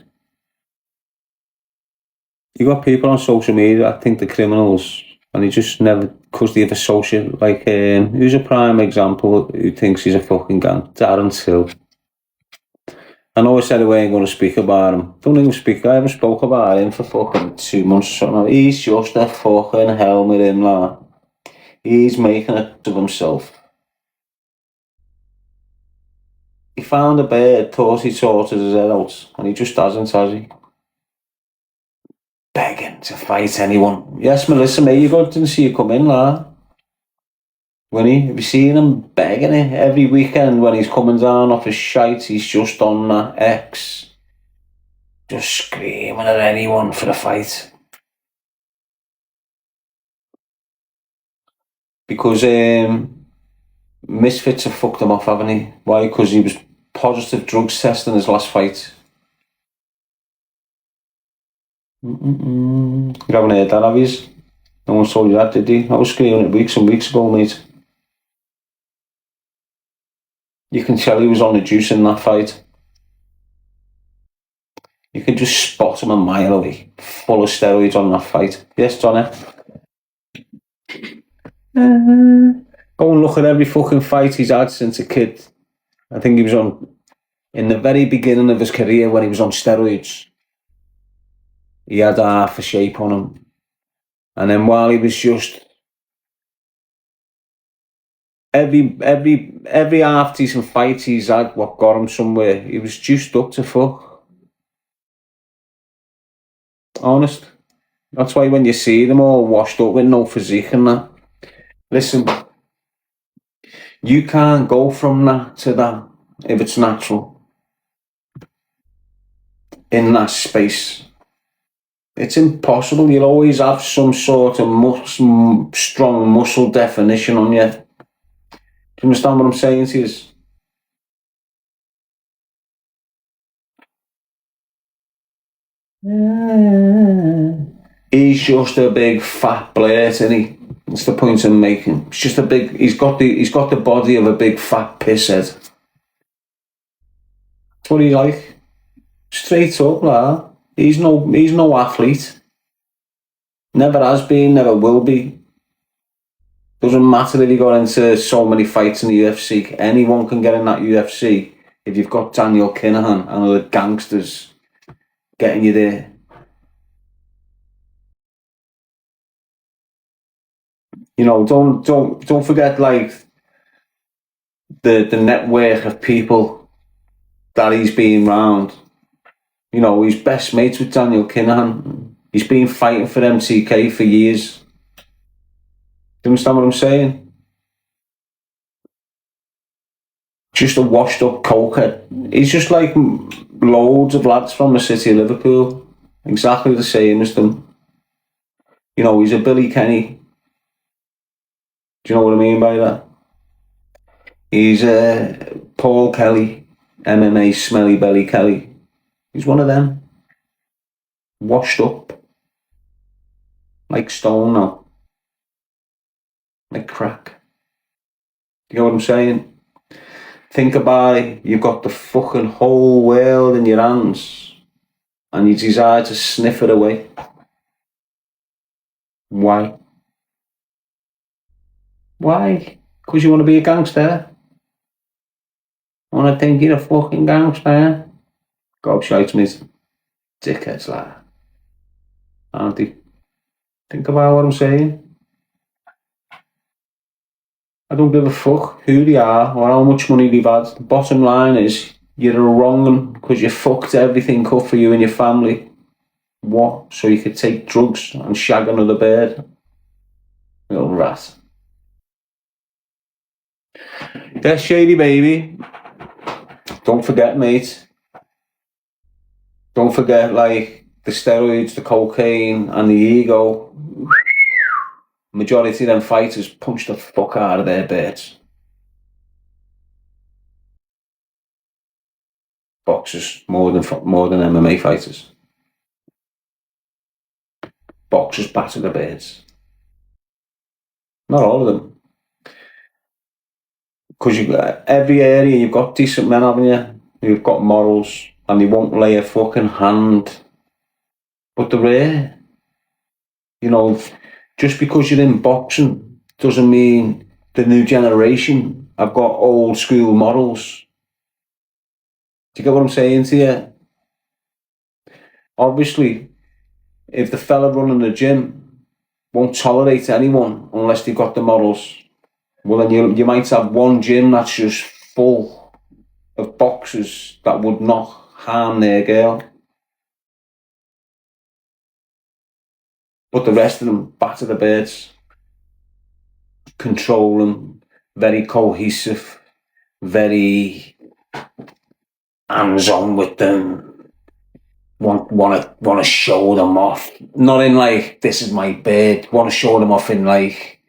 You got people on social media that think they're criminals and they just never, because they've associated, like, who's a prime example who thinks he's a fucking gang? Darren Gee. I know I said I ain't going to speak about him. Don't even speak, I haven't spoke about him for fucking 2 months or something. He's just a fucking helmet in, like. He's making it of himself. He found a bird, thought he sorted his head out, and he just hasn't, has he? Begging to fight anyone. Yes, Melissa, mate, you got didn't see you come in, lad. Winnie, have you seen him begging it every weekend when he's coming down off his shite? He's just on that X, just screaming at anyone for a fight. Because Misfits have fucked him off, haven't he? Why? Because he was positive drugs test in his last fight. You haven't heard that, have you? No one told you that, did he? I was screaming it weeks and weeks ago, mate. You can tell he was on the juice in that fight. You can just spot him a mile away, full of steroids on that fight. Yes, Johnny? Go and look at every fucking fight he's had since a kid. I think he was on, in the very beginning of his career when he was on steroids. He had half a shape on him. And then while he was just... Every half decent fight he's had, what got him somewhere, he was juiced up to fuck. Honest. That's why when you see them all washed up with no physique and that, listen, you can't go from that to that if it's natural. In that space. It's impossible. You'll always have some sort of strong muscle definition on you. Do you understand what I'm saying to you? He's just a big fat blurt, isn't he? That's the point I'm making. It's just a big. He's got the body of a big fat pisshead. That's what he's like. Straight up, like. He's no athlete. Never has been, never will be. Doesn't matter if you got into so many fights in the UFC. Anyone can get in that UFC if you've got Daniel Kinahan and other gangsters getting you there. You know, don't forget, like, the network of people that he's been around. You know, he's best mates with Daniel Kinahan. He's been fighting for MTK for years. Do you understand what I'm saying? Just a washed up cokehead. He's just like loads of lads from the city of Liverpool. Exactly the same as them. You know, he's a Billy Kenny. Do you know what I mean by that? He's Paul Kelly, MMA Smelly Belly Kelly. He's one of them. Washed up. Like stone now. Like crack. You know what I'm saying? Think about it. You've got the fucking whole world in your hands and you desire to sniff it away. Why? Why? Because you want to be a gangster? I want to think you're a fucking gangster? Gobshites, mate. Dickheads, like. Aren't they? Think about what I'm saying. I don't give a fuck who they are or how much money they've had. The bottom line is, you're a wrong one because you fucked everything up for you and your family. What? So you could take drugs and shag another bird? Little rat. Yeah, shady baby. Don't forget, mate. Don't forget, like, the steroids, the cocaine, and the ego. Majority of them fighters punch the fuck out of their birds. Boxers, more than MMA fighters. Boxers batter the birds. Not all of them. Because you've got every area, you've got decent men, haven't you? Who've got morals, and they won't lay a fucking hand. But they're rare. You know, just because you're in boxing doesn't mean the new generation have got old school morals. Do you get what I'm saying to you? Obviously, if the fella running the gym won't tolerate anyone unless they've got the morals, well then you might have one gym that's just full of boxers that would not harm their girl. But the rest of them batter the birds, control them, very cohesive, very hands-on with them, want to show them off. Not in like, this is my bird. Want to show them off in like,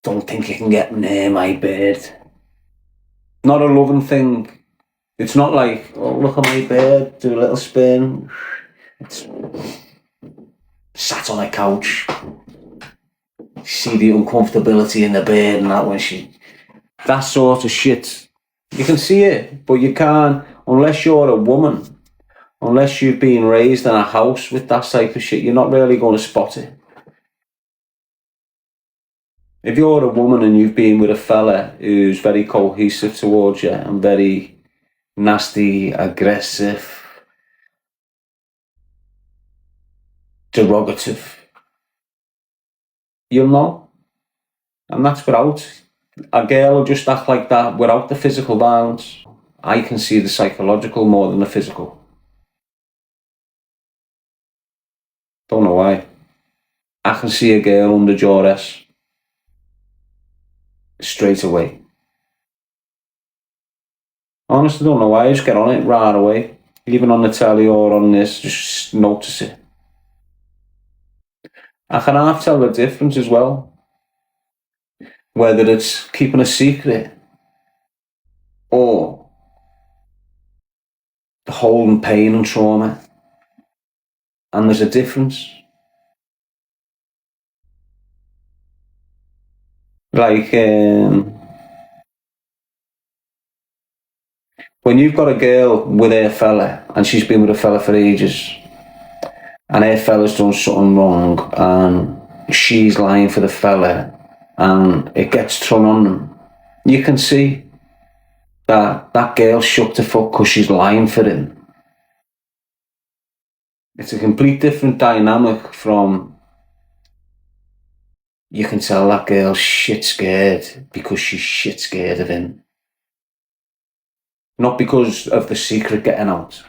don't think you can get near my bird. Not a loving thing. It's not like, oh, look at my bird, do a little spin. It's sat on a couch. See the uncomfortability in the bird and that when that sort of shit. You can see it, but you can't, unless you're a woman, unless you've been raised in a house with that type of shit, you're not really going to spot it. If you're a woman and you've been with a fella who's very cohesive towards you and very nasty, aggressive, derogative, you'll know. And that's without, a girl will just act like that without the physical violence. I can see the psychological more than the physical. Don't know why. I can see a girl under duress straight away. Honestly, don't know why. I just get on it right away. Even on the telly or on this, just notice it. I can half tell the difference as well. Whether it's keeping a secret or the holding pain and trauma. And there's a difference. Like, when you've got a girl with her fella and she's been with a fella for ages and her fella's done something wrong and she's lying for the fella and it gets thrown on them, you can see that girl shook the fuck because she's lying for him. It's a complete different dynamic from, you can tell that girl's shit scared because she's shit scared of him. Not because of the secret getting out.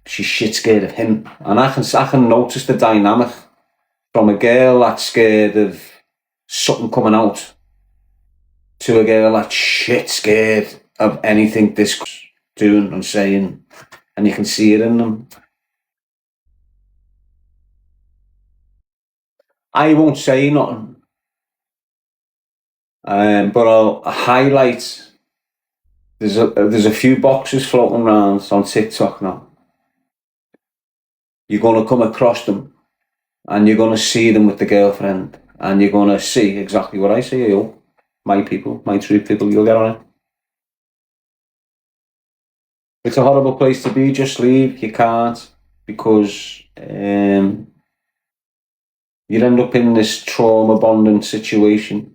She's shit scared of him. And I can notice the dynamic from a girl that's scared of something coming out to a girl that's shit scared of anything this doing and saying. And you can see it in them. I won't say nothing. But I'll highlight. There's a few boxes floating around on TikTok now. You're going to come across them and you're going to see them with the girlfriend and you're going to see exactly what I say. Yo, my people, my true people, you'll get on it. It's a horrible place to be. Just leave. You can't, because you end up in this trauma bonding situation.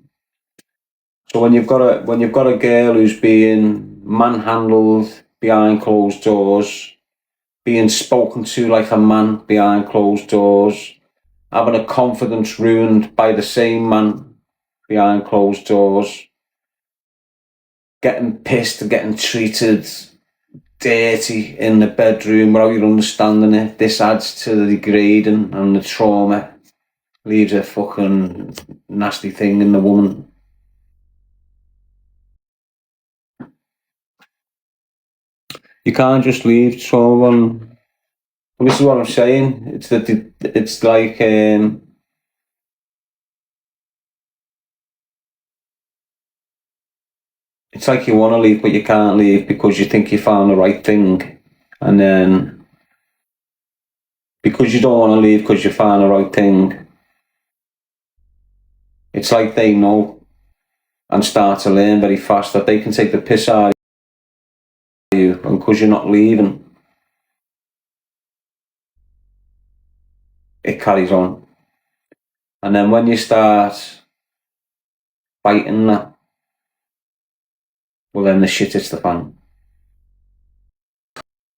So when you've got a girl who's being manhandled behind closed doors, being spoken to like a man behind closed doors, having a confidence ruined by the same man behind closed doors, getting pissed and getting treated dirty in the bedroom without you understanding it. This adds to the degrading and the trauma. Leaves a fucking nasty thing in the woman. You can't just leave someone. Well, this is what I'm saying. It's that it's like it's like you want to leave, but you can't leave because you think you found the right thing, and then because you don't want to leave because you found the right thing, it's like they know and start to learn very fast that they can take the piss out of you, and because you're not leaving, it carries on. And then when you start fighting that, well, then the shit hits the fan.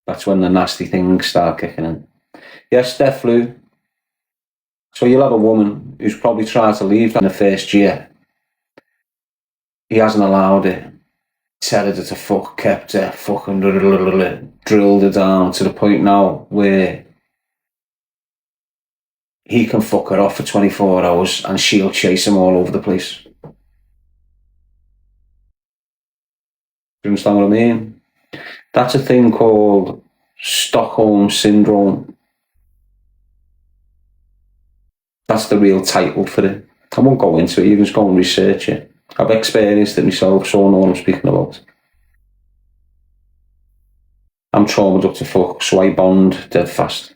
That's when the nasty things start kicking in. Yes, death flu. So you'll have a woman who's probably tried to leave in the first year. He hasn't allowed it. Tethered her to fuck, kept her, fucking drilled her down to the point now where he can fuck her off for 24 hours and she'll chase him all over the place. Do you understand what I mean? That's a thing called Stockholm Syndrome. That's the real title for it. I won't go into it, you can just go and research it. I've experienced it myself, so I know what I'm speaking about. I'm traumatized up to fuck, so I bond dead fast.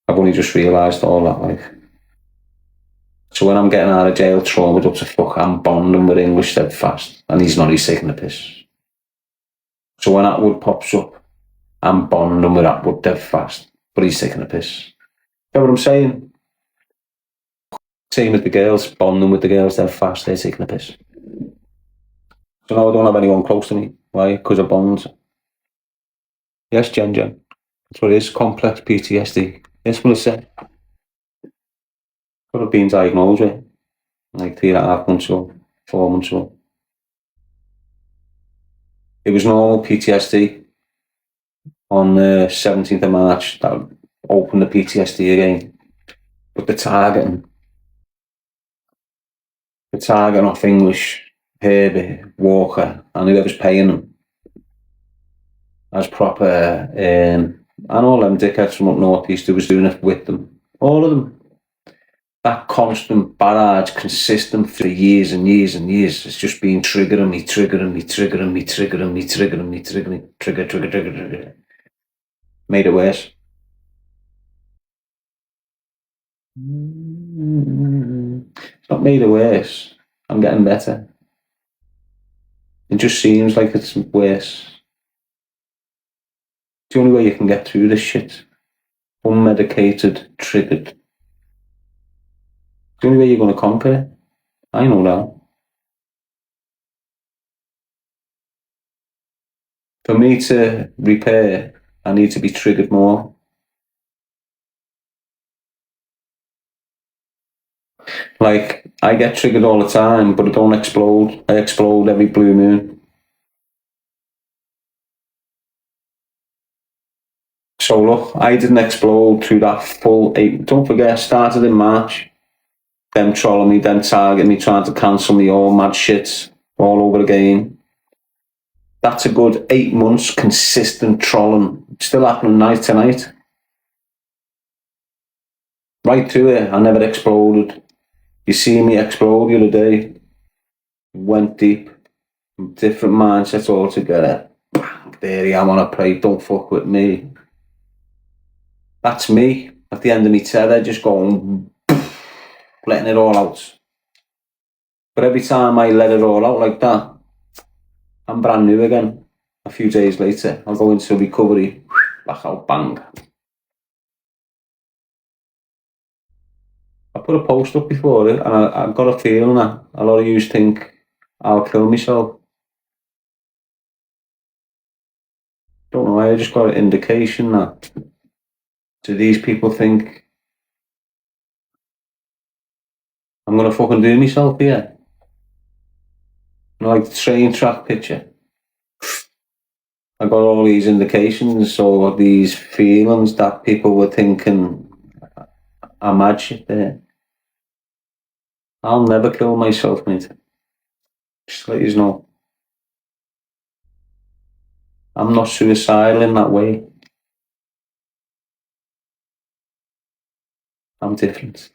I've only just realised all that, like. So when I'm getting out of jail, traumatized up to fuck, I'm bonding with English dead fast, and he's taking the piss. So when Atwood pops up, I'm bonding with Atwood dead fast, but he's taking the piss. You know what I'm saying? Same with the girls, bonding with the girls dead fast, they're taking the piss. So now I don't have anyone close to me. Why? Because of bonds. Yes, Jen. That's what it is. Complex PTSD. Yes, Melissa. What I've been diagnosed with like 3.5 months ago, 4 months ago. It was normal PTSD. On the 17th of March, that opened the PTSD again. But the targeting off English, Herbie, Walker, and whoever's paying them as proper, and all them dickheads from up north east who was doing it with them, all of them. That constant barrage, consistent for years and years and years, it's just been triggering me, trigger. Made it worse. It's not made it worse. I'm getting better. It just seems like it's worse. It's the only way you can get through this shit. Unmedicated, triggered. It's the only way you're going to conquer it. I know that. For me to repair, I need to be triggered more. Like, I get triggered all the time, but I don't explode. I explode every blue moon. So look, I didn't explode through that full 8. Don't forget, I started in March. Them trolling me, them targeting me, trying to cancel me, all mad shit, all over again. That's a good 8 months consistent trolling. Still happening night to night. Right through it, I never exploded. You see me explode the other day. Went deep. Different mindsets altogether. Bang, there I am on a plate, don't fuck with me. That's me at the end of my tether, just going, letting it all out. But every time I let it all out like that, I'm brand new again. A few days later, I'll go into recovery, back out, bang. I put a post up before it, and I've got a feeling that a lot of you think I'll kill myself. Don't know, I just got an indication that, do these people think I'm gonna fucking do myself here? Like the train track picture. I got all these indications or these feelings that people were thinking I'm mad shit there. I'll never kill myself, mate. Just to let you know. I'm not suicidal in that way. I'm different.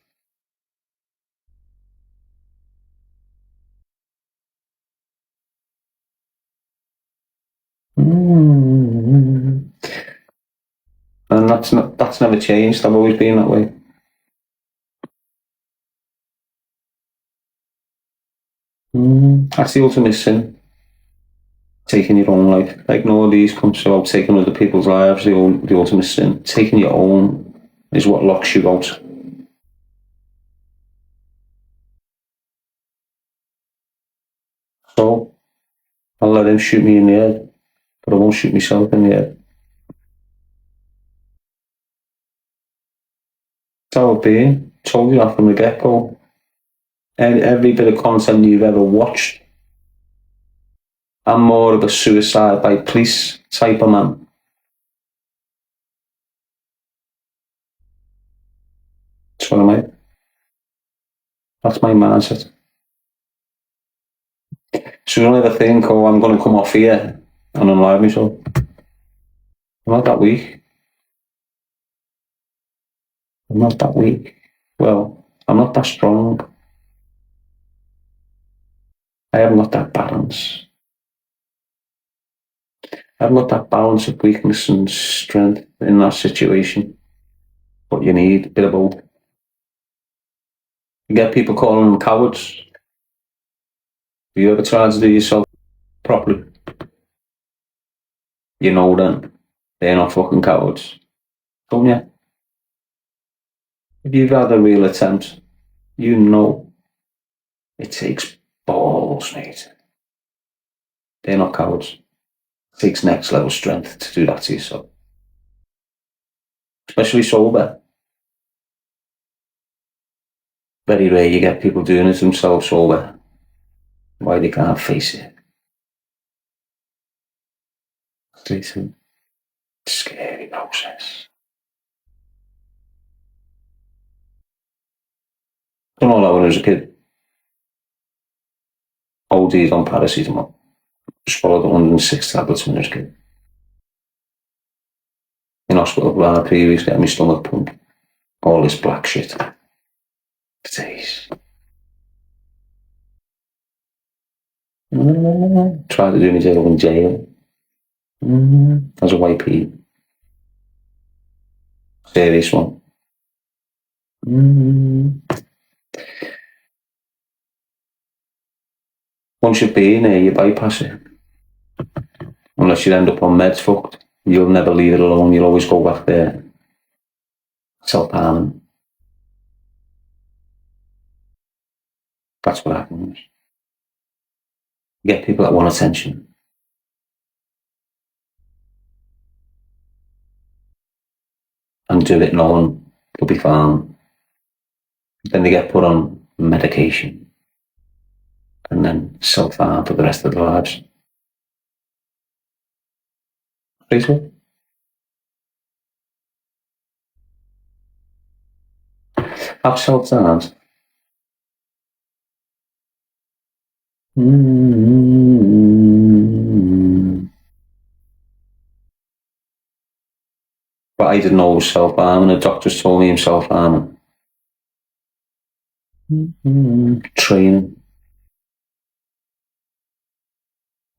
And that's never changed. I've always been that way. That's the ultimate sin. Taking your own life. Like none of these comes about taking other people's lives, the ultimate sin. Taking your own is what locks you out. So I'll let him shoot me in the head, but I won't shoot myself in the head. That's how I've been. Told you that from the get-go. Every bit of content you've ever watched, I'm more of a suicide by police type of man. That's what I mean. That's my mindset. So don't ever think, oh, I'm going to come off here and unalive myself. I'm not that weak. I'm not that weak. Well, I'm not that strong. I haven't got that balance. I haven't got that balance of weakness and strength in that situation. What you need, a bit of both. You get people calling them cowards. Have you ever tried to do yourself properly? You know then, they're not fucking cowards. Don't you? If you've had a real attempt, you know it takes balls, mate. They're not cowards. It takes next level strength to do that to yourself. Especially sober. Very rare you get people doing it themselves sober. Why they can't face it. It's a scary process. I don't know that when I was a kid. OD'd on paracetamol. Swallowed 106 tablets when I was a kid. In hospital for previously, getting my stomach pumped. All this black shit. For days. Tried to do myself in jail. As a YP. Serious one. Once you've been there, you bypass it. Unless you end up on meds fucked. You'll never leave it alone. You'll always go back there. Self-harming. That's what happens. You get people that want attention. And do it knowing they'll be fine. Then they get put on medication. And then self-harm for the rest of their lives. Rachel? Have self-harmed. But I didn't know it was self-harming. The doctors told me I'm self-harming. Training.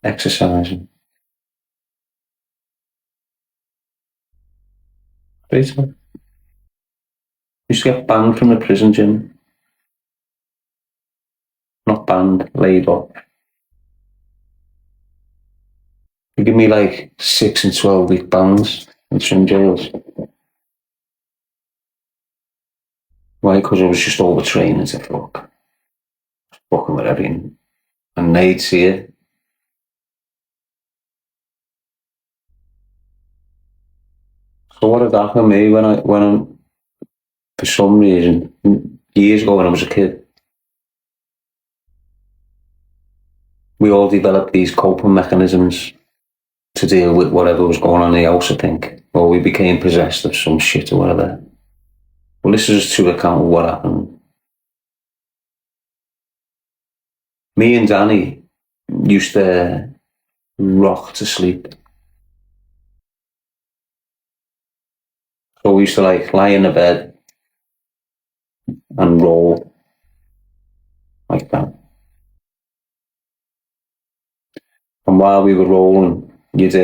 Exercising. Rachel? Used to get banned from the prison gym. Not banned, laid up. They give me like 6 and 12 week bans in some jails. Why? Because I was just overtraining to fuck. Fucking with everything. And they'd see it. So what had happened to me when I, for some reason, years ago when I was a kid, We all developed these coping mechanisms to deal with whatever was going on in the house, I think. Or we became possessed of some shit or whatever. Well, this is to account of what happened. Me and Danny used to rock to sleep. So we used to like lie in the bed and roll like that. And while we were rolling, you'd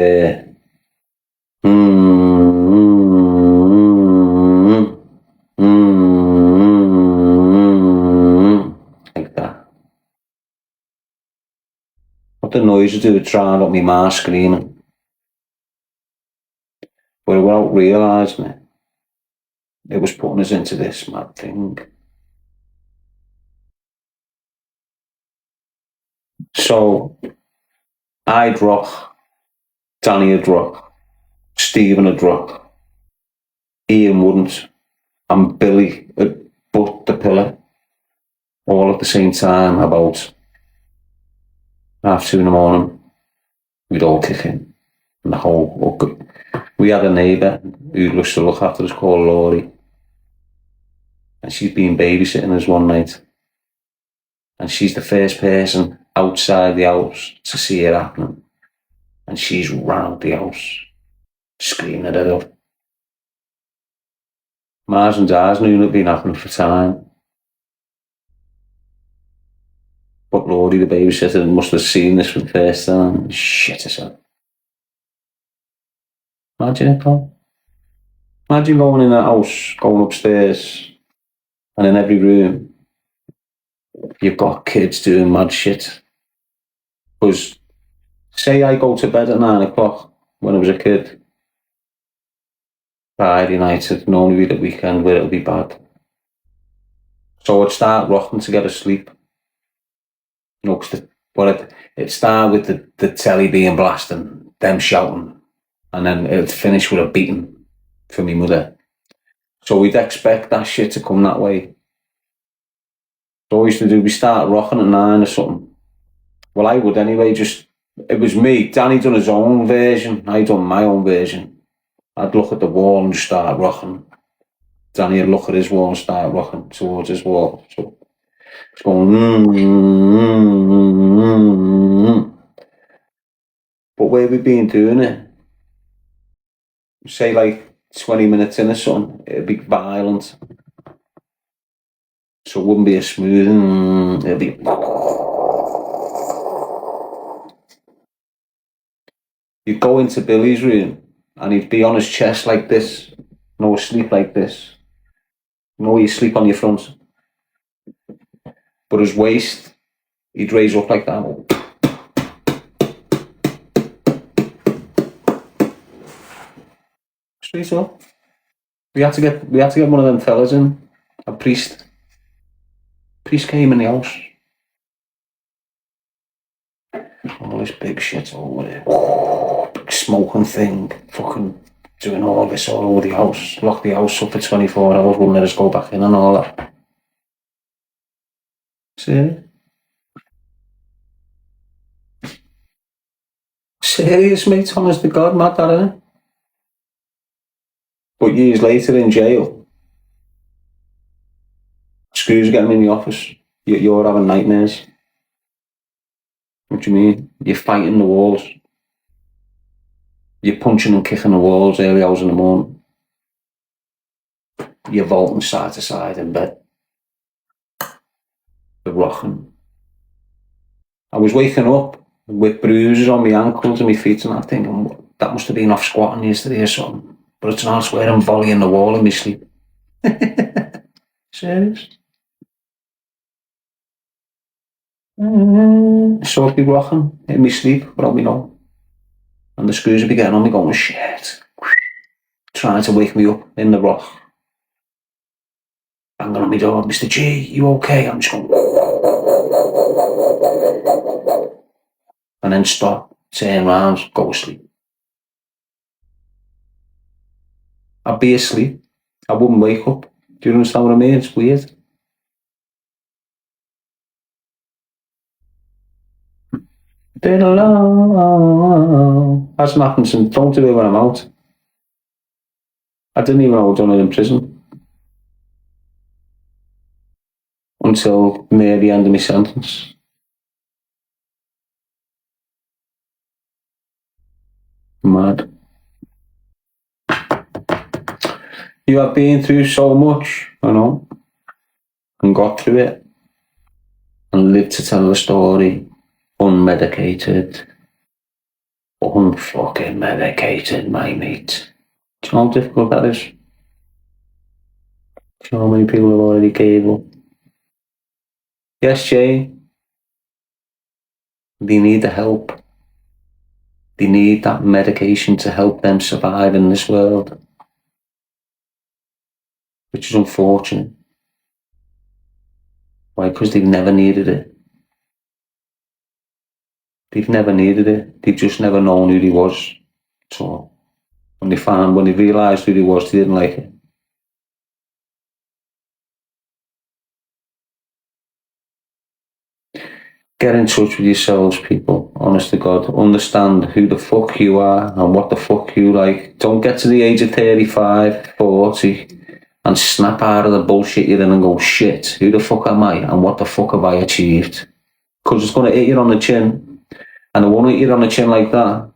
like that. What the noise would do would drown out my ma screaming. But without realising it, it was putting us into this mad thing. So I'd rock, Danny would rock, Stephen would rock, Ian wouldn't, and Billy would butt the pillar all at the same time about 2:30 in the morning. We'd all kick in. And the whole, we had a neighbour who used to look after us called Laurie. And she'd been babysitting us one night. And she's the first person outside the house to see it happening. And she's round the house, screaming at her up. Mars and Dars knew it had been happening for time. But Laurie, the babysitter, must have seen this for the first time and shit herself. Imagine it, Paul. Imagine going in that house, going upstairs, and in every room, you've got kids doing mad shit. Because, say I go to bed at 9 o'clock when I was a kid, Friday night, it'd normally be the weekend where it'll be bad. So I'd start rocking to get asleep. You know, because it'd start with the telly being blasting, them shouting, and then it'd finish with a beating for me mother. So we'd expect that shit to come that way. So what we used to do, we start rocking at 9 or something. Well, I would anyway, it was me. Danny done his own version, I done my own version. I'd look at the wall and just start rocking. Danny would look at his wall and start rocking towards his wall. So it's going, But where we've been doing it, say like 20 minutes in or something, it'd be violent. So it wouldn't be a smooth, it'd be... You'd go into Billy's room and he'd be on his chest like this, asleep like this. You sleep on your front. But his waist, he'd raise up like that. Straight up. We had to get one of them fellas in, a priest. Priest came in the house. All this big shit over there. Big smoking thing. Fucking doing all this all over the house. Locked the house up for 24 hours, wouldn't let us go back in and all that. See? Serious, mate, honest to God, mad that, innit? But years later in jail, Screws getting in the office. You're having nightmares. What do you mean? You're fighting the walls. You're punching and kicking the walls early hours in the morning. You're vaulting side to side in bed. You're rocking. I was waking up with bruises on my ankles and my feet and that thinking, that must have been off squatting yesterday or something. But it's not, I swear I'm volleying the wall in my sleep. Serious? So I'd be rocking in my sleep without me knowing. And the Screws would be getting on me going, shit. Trying to wake me up in the rock. Banging on my door, Mr. G, you okay? I'm just going... And then stop, turn round, go to sleep. I'd be asleep. I wouldn't wake up. Do you understand what I mean? It's weird. Been alone. Hasn't happened since, don't do it when I'm out. I didn't even know I'd done it in prison. Until near the end of my sentence. Mad. You have been through so much, you know, and got through it, and lived to tell the story, unmedicated, unfucking medicated, my mate. Do you know how difficult that is? Do you know how many people have already gave up? Yes, Jay, they need the help. They need that medication to help them survive in this world, which is unfortunate. Why? Because they've never needed it. They've never needed it. They've just never known who he was. So when they realised who he was, they didn't like it. Get in touch with yourselves, people. Honest to God. Understand who the fuck you are and what the fuck you like. Don't get to the age of 35, 40 and snap out of the bullshit you're in and go, shit, who the fuck am I and what the fuck have I achieved? Because it's going to hit you on the chin. And it won't hit you on the chin like that.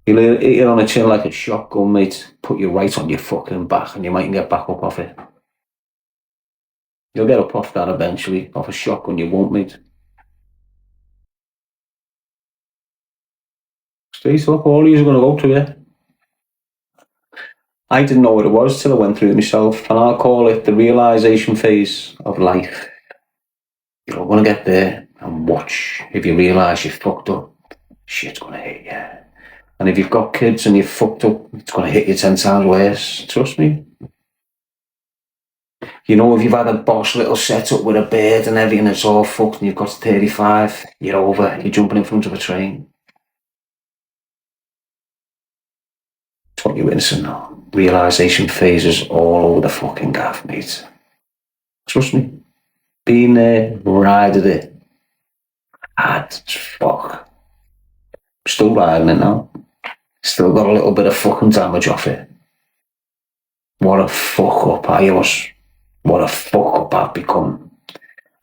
You'll hit you on the chin like a shotgun, mate. Put you right on your fucking back and you mightn't get back up off it. You'll get up off that eventually. Off a shotgun you won't, mate. Straight up, all of you are going to go through it. I didn't know what it was till I went through it myself, and I'll call it the realisation phase of life. You're going to get there and watch. If you realise you're fucked up, shit's going to hit you. And if you've got kids and you're fucked up, it's going to hit you 10 times worse. Trust me. You know, if you've had a boss little setup with a bed and everything, it's all fucked and you've got 35, you're over, you're jumping in front of a train. It's what you're innocent now. Realisation phases all over the fucking gaff, mate. Trust me. Been there, riding it. Hard as fuck. Still riding it now. Still got a little bit of fucking damage off it. What a fuck up I was. What a fuck up I've become.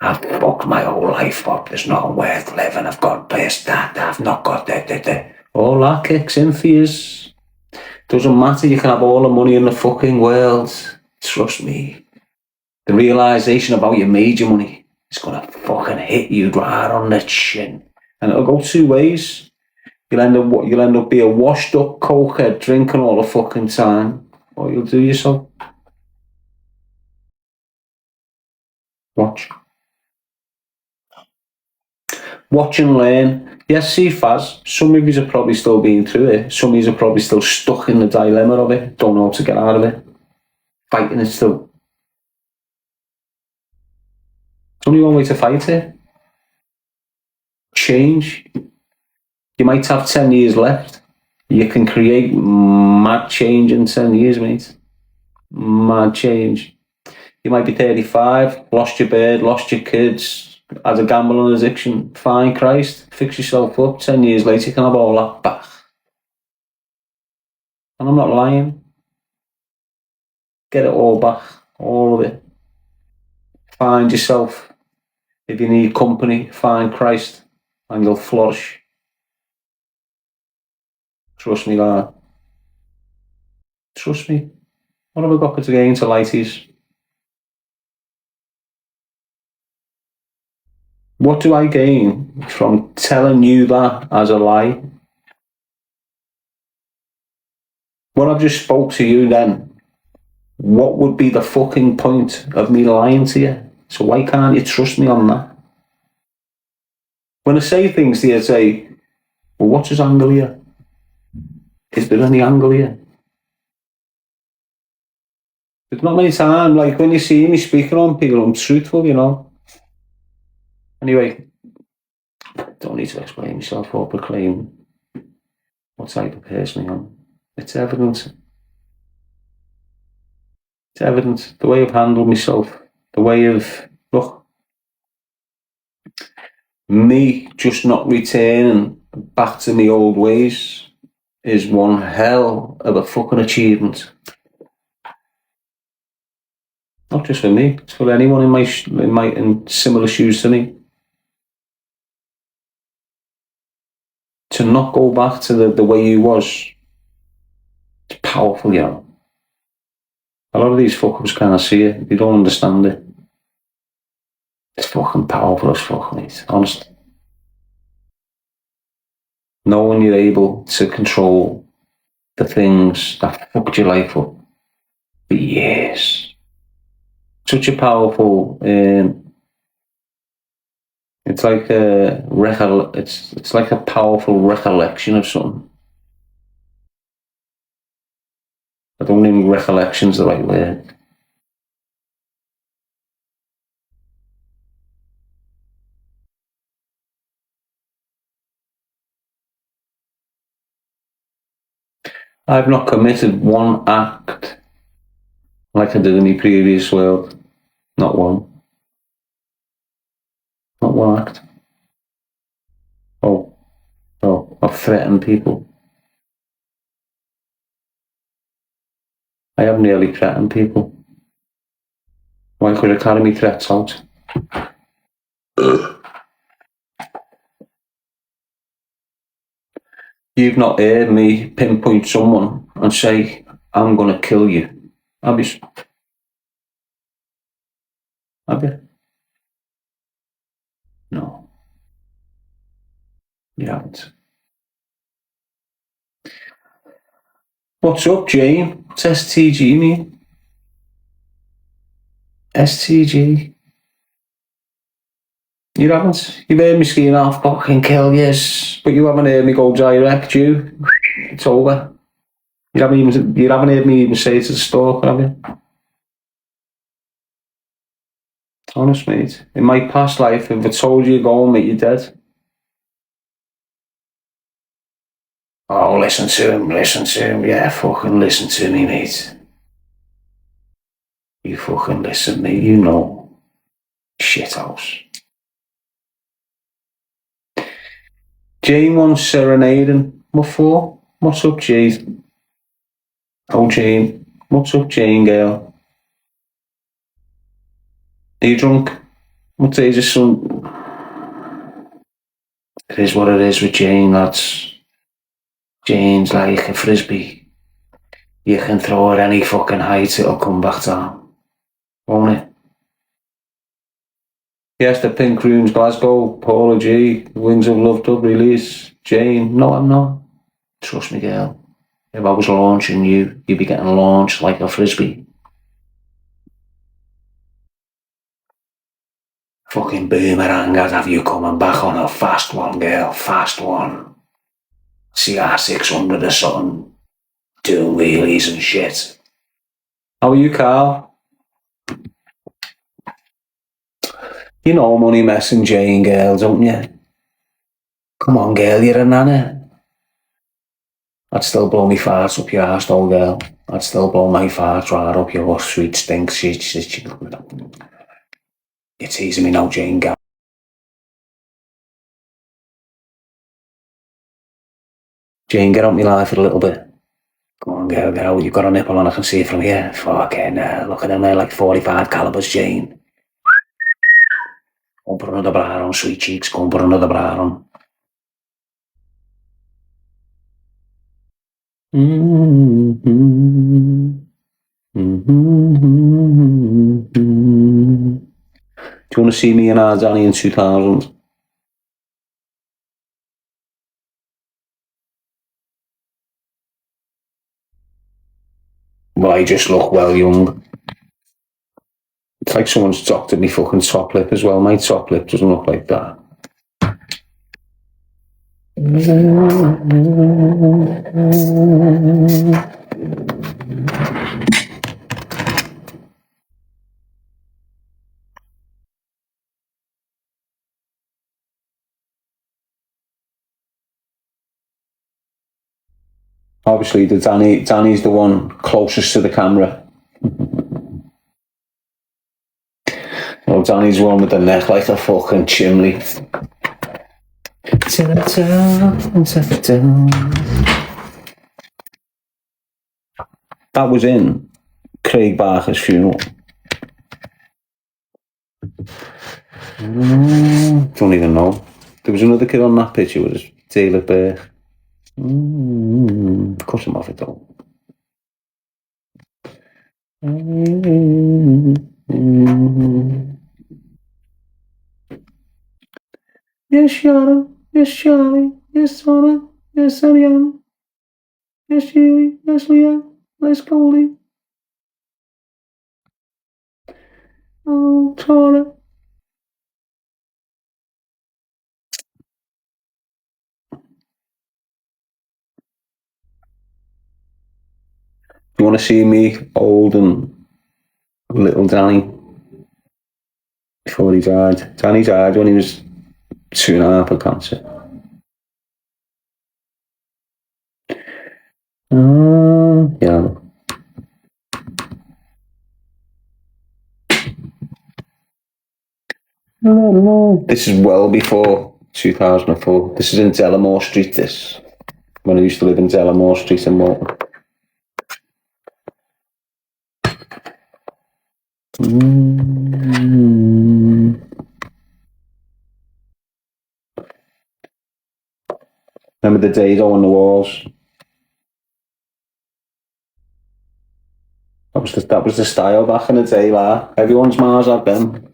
I've fucked my whole life up. There's not worth living. I've got this, that. I've not got that. All that kicks in for yous. Doesn't matter, you can have all the money in the fucking world. Trust me. The realisation about you made your money is going to fucking hit you right on the chin. And it'll go two ways. You'll end up being a washed up cokehead drinking all the fucking time. Or you'll do yourself. Watch. Watch and learn. Yes, see, Faz, some of you are probably still being through it. Some of you are probably still stuck in the dilemma of it. Don't know how to get out of it. Fighting it still. There's only one way to fight it. Change. You might have 10 years left. You can create mad change in 10 years, mate. Mad change. You might be 35, lost your bird, lost your kids, had a gambling addiction. Fine, Christ, fix yourself up. 10 years later, you can have all that back. And I'm not lying. Get it all back, all of it. Find yourself. If you need company, find Christ, and you'll flourish. Trust me, lad. Trust me. What have I got to gain to lighties? What do I gain from telling you that as a lie? When I've just spoke to you then, what would be the fucking point of me lying to you? So why can't you trust me on that? When I say things to you, I say, well, what's his angle here? Is there any angle here? There's not many times, like when you see me speaking on people, I'm truthful, you know. Anyway, don't need to explain myself or proclaim what type of person I am. It's evident. It's evident. The way I've handled myself, the way of, look, Me just not returning back to my old ways is one hell of a fucking achievement. Not just for me, it's for anyone in similar shoes to me. To not go back to the way you was, it's powerful, you know. A lot of these fuckers can't see it, they don't understand it. It's fucking powerful as fuck, mate, honest. Knowing you're able to control the things that fucked your life up for years. Such a powerful, it's like a it's like a powerful recollection of something. I don't think recollection's the right word. I've not committed one act like I did in my previous world. Not one. Not one act. Oh, I've threatened people. I have nearly threatened people. Why could I carry my threats out? You've not heard me pinpoint someone and say, I'm going to kill you. Have you? Have you? No. You haven't. What's up, Jane? What's STG mean? STG? You haven't? You've heard me scream, I'll fucking kill yous, but you haven't heard me go direct, you. It's over. You haven't heard me even say to the stalker, have you? Honest, mate. In my past life, if I told you go and meet you dead. Oh, listen to him. Yeah, fucking listen to me, mate. You fucking listen to me, you know. Shithouse. Jane wants serenading. What for? What's up, Jane? Oh, Jane. What's up, Jane, girl? Are you drunk? What day is the sun? It is what it is with Jane, lads. Jane's like a frisbee. You can throw it any fucking height, it'll come back down. Won't it? Yes, the Pink Rooms, Glasgow, Paula G, Wings of Love Dub release. Jane, no, I'm not. Trust me, girl. If I was launching you, you'd be getting launched like a frisbee. Fucking boomerang, I'd have you coming back on a fast one, girl, fast one. CR600 or something, doing wheelies and shit. How are you, Carl? You know I'm only messing Jane, girl, don't you? Come on, girl, you're a nana. I'd still blow me farts up your arse, though, girl. I'd still blow my farts right up your sweet stink shit. You're teasing me now, Jane, girl. Jane, get out my life for a little bit. Come on, girl, get out. You've got a nipple on, I can see it from here. Fucking look at them, they're like 45 calibers, Jane. Go and put another bra on, sweet cheeks. Go and put another bra on. Do you want to see me and our Danny in 2000? Well, I just look well young. It's like someone's doctored me fucking top lip as well. My top lip doesn't look like that. Obviously, Danny's the one closest to the camera. Well, Danny's one with the neck like a fucking chimney. That was in Craig Barker's funeral. Don't even know. There was another kid on that picture with his David Burke. Cut him off it though. Yes, Sharon. Yes, Charlie. Yes, Tony. Yes, Ariane. Yes, Julie. Yes, Leah. Yes, Goldie. Oh, Tora. You want to see me old and little Danny before he died? Danny died when he was 2.5 of cancer. Yeah. This is well before 2004. This is in Delamore Street, this. When I used to live in Delamore Street in Morton. Remember the dado on the walls? That was the style back in the day, like. Everyone's Mars had them.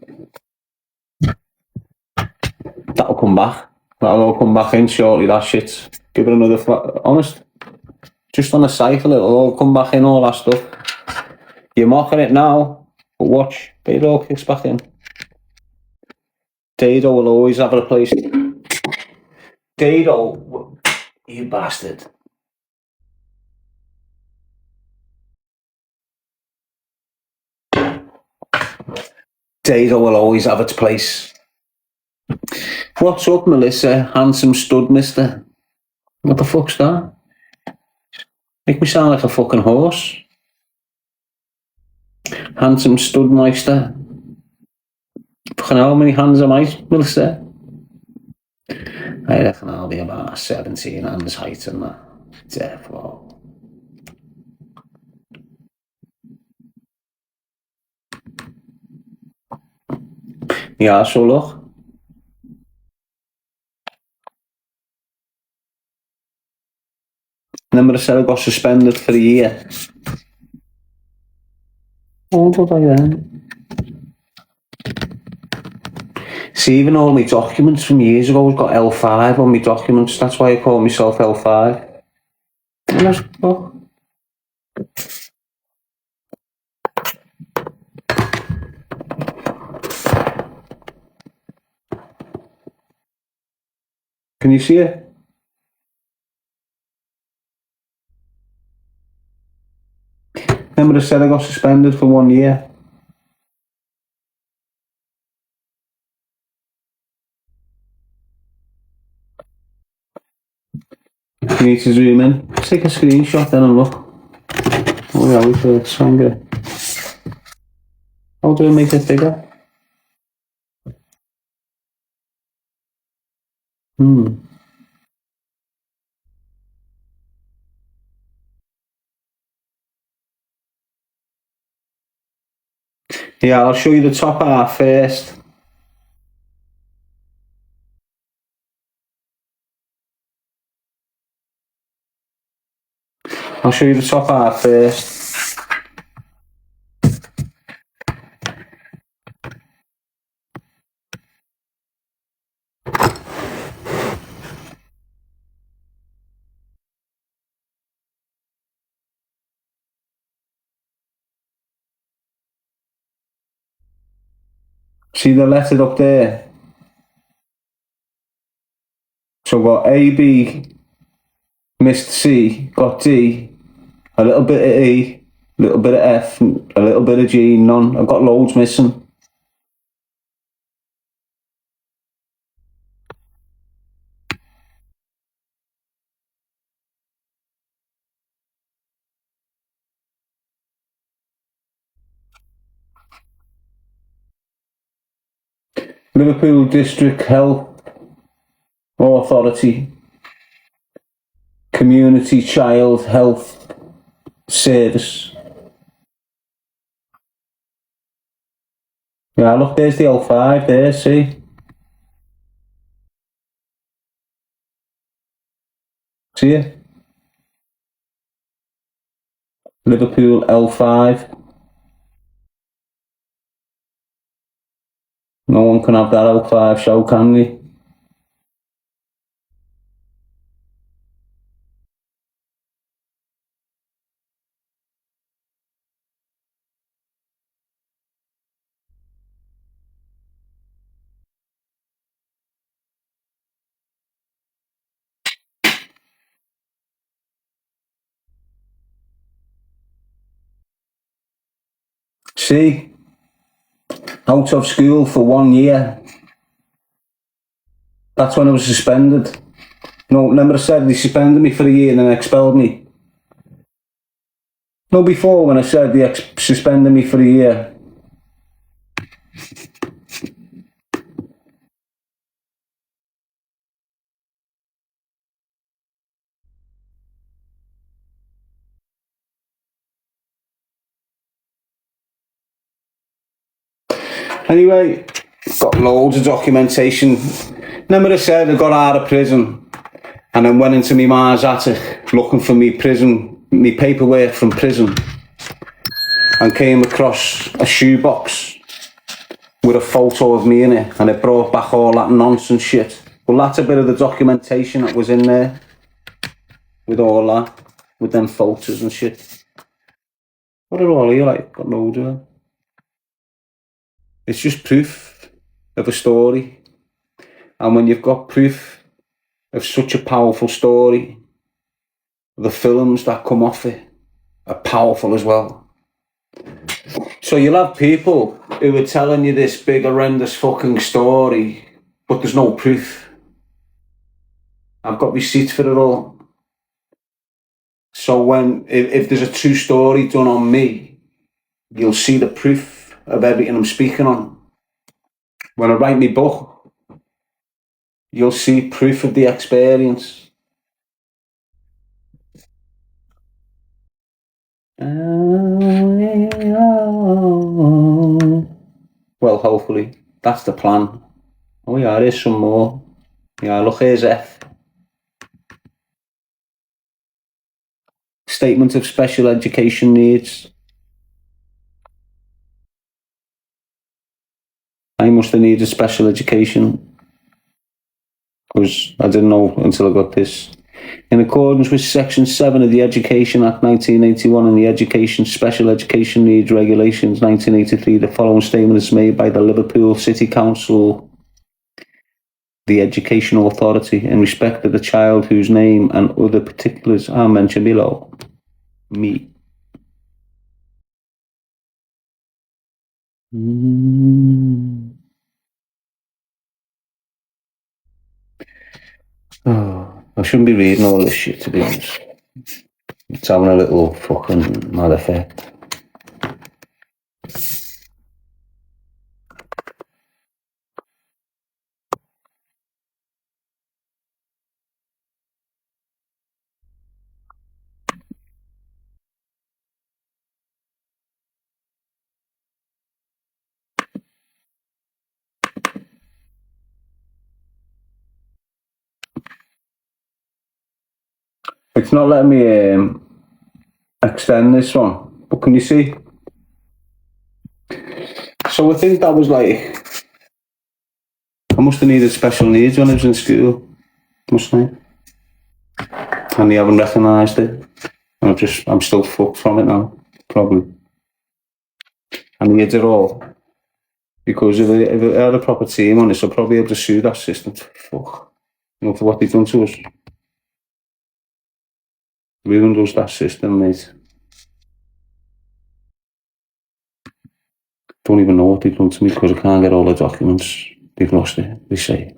That'll come back. That'll all come back in shortly, that shit. Give it another honest. Just on a cycle, it'll all come back in, all that stuff. You're mocking it now, but watch, it all kicks back in. Dado will always have a place. Dado, you bastard. Dado will always have its place. What's up, Melissa? Handsome stud, mister. What the fuck's that? Make me sound like a fucking horse. Handsome stud meister. Fucking how many hands am I, Melissa? I reckon I'll be about 17 hands height and that. Therefore. Yeah, so look. Remember I said I got suspended for a year? Oh, did I then? See, even all my documents from years ago, I've got L5 on my documents. That's why I call myself L5. Oh. Can you see it? Remember I said I got suspended for 1 year? You need to zoom in. Take a screenshot then and look. Oh yeah, we feel it's stronger. How do I make it bigger? Yeah, I'll show you the top half first. I'll show you the top half first. See the letter up there? So I've got A, B, missed C, got D, a little bit of E, a little bit of F, a little bit of G, none. I've got loads missing. Liverpool District Health. Authority, Community Child Health Service. Yeah, look, there's the 05 there, see? See it? Liverpool L5. No one can have that L5 show, can they? See? Out of school for 1 year. That's when I was suspended. No, remember I said they suspended me for a year and then expelled me? No, before when I said they suspended me for a year. Anyway, got loads of documentation. Remember I said I got out of prison and then went into my ma's attic looking for me paperwork from prison and came across a shoebox with a photo of me in it, and it brought back all that nonsense shit. Well, that's a bit of the documentation that was in there with all that, with them photos and shit. What are all of you like? Got loads of them. It's just proof of a story. And when you've got proof of such a powerful story, the films that come off it are powerful as well. So you'll have people who are telling you this big horrendous fucking story, but there's no proof. I've got receipts for it all. So if there's a true story done on me, you'll see the proof of everything I'm speaking on. When I write my book, you'll see proof of the experience. Well, hopefully. That's the plan. Oh yeah, there's some more. Yeah, look, here's F. Statement of Special Education Needs. I must have needed special education because I didn't know until I got this. In accordance with Section 7 of the Education Act 1981 and the Special Education Needs Regulations 1983, the following statement is made by the Liverpool City Council, the Educational Authority, in respect of the child whose name and other particulars are mentioned below. Me. Oh, I shouldn't be reading all this shit, to be honest. It's having a little fucking mad effect. It's not letting me extend this one, but can you see? So I think that was like, I must have needed special needs when I was in school, mustn't I? And they haven't recognised it. And I'm still fucked from it now, probably. And they did it all. Because if it had a proper team on it, I'll probably be able to sue that system for what they've done to us. Ruined us, that system, mate. Don't even know what they've done to me because I can't get all the documents. They've lost it, they say.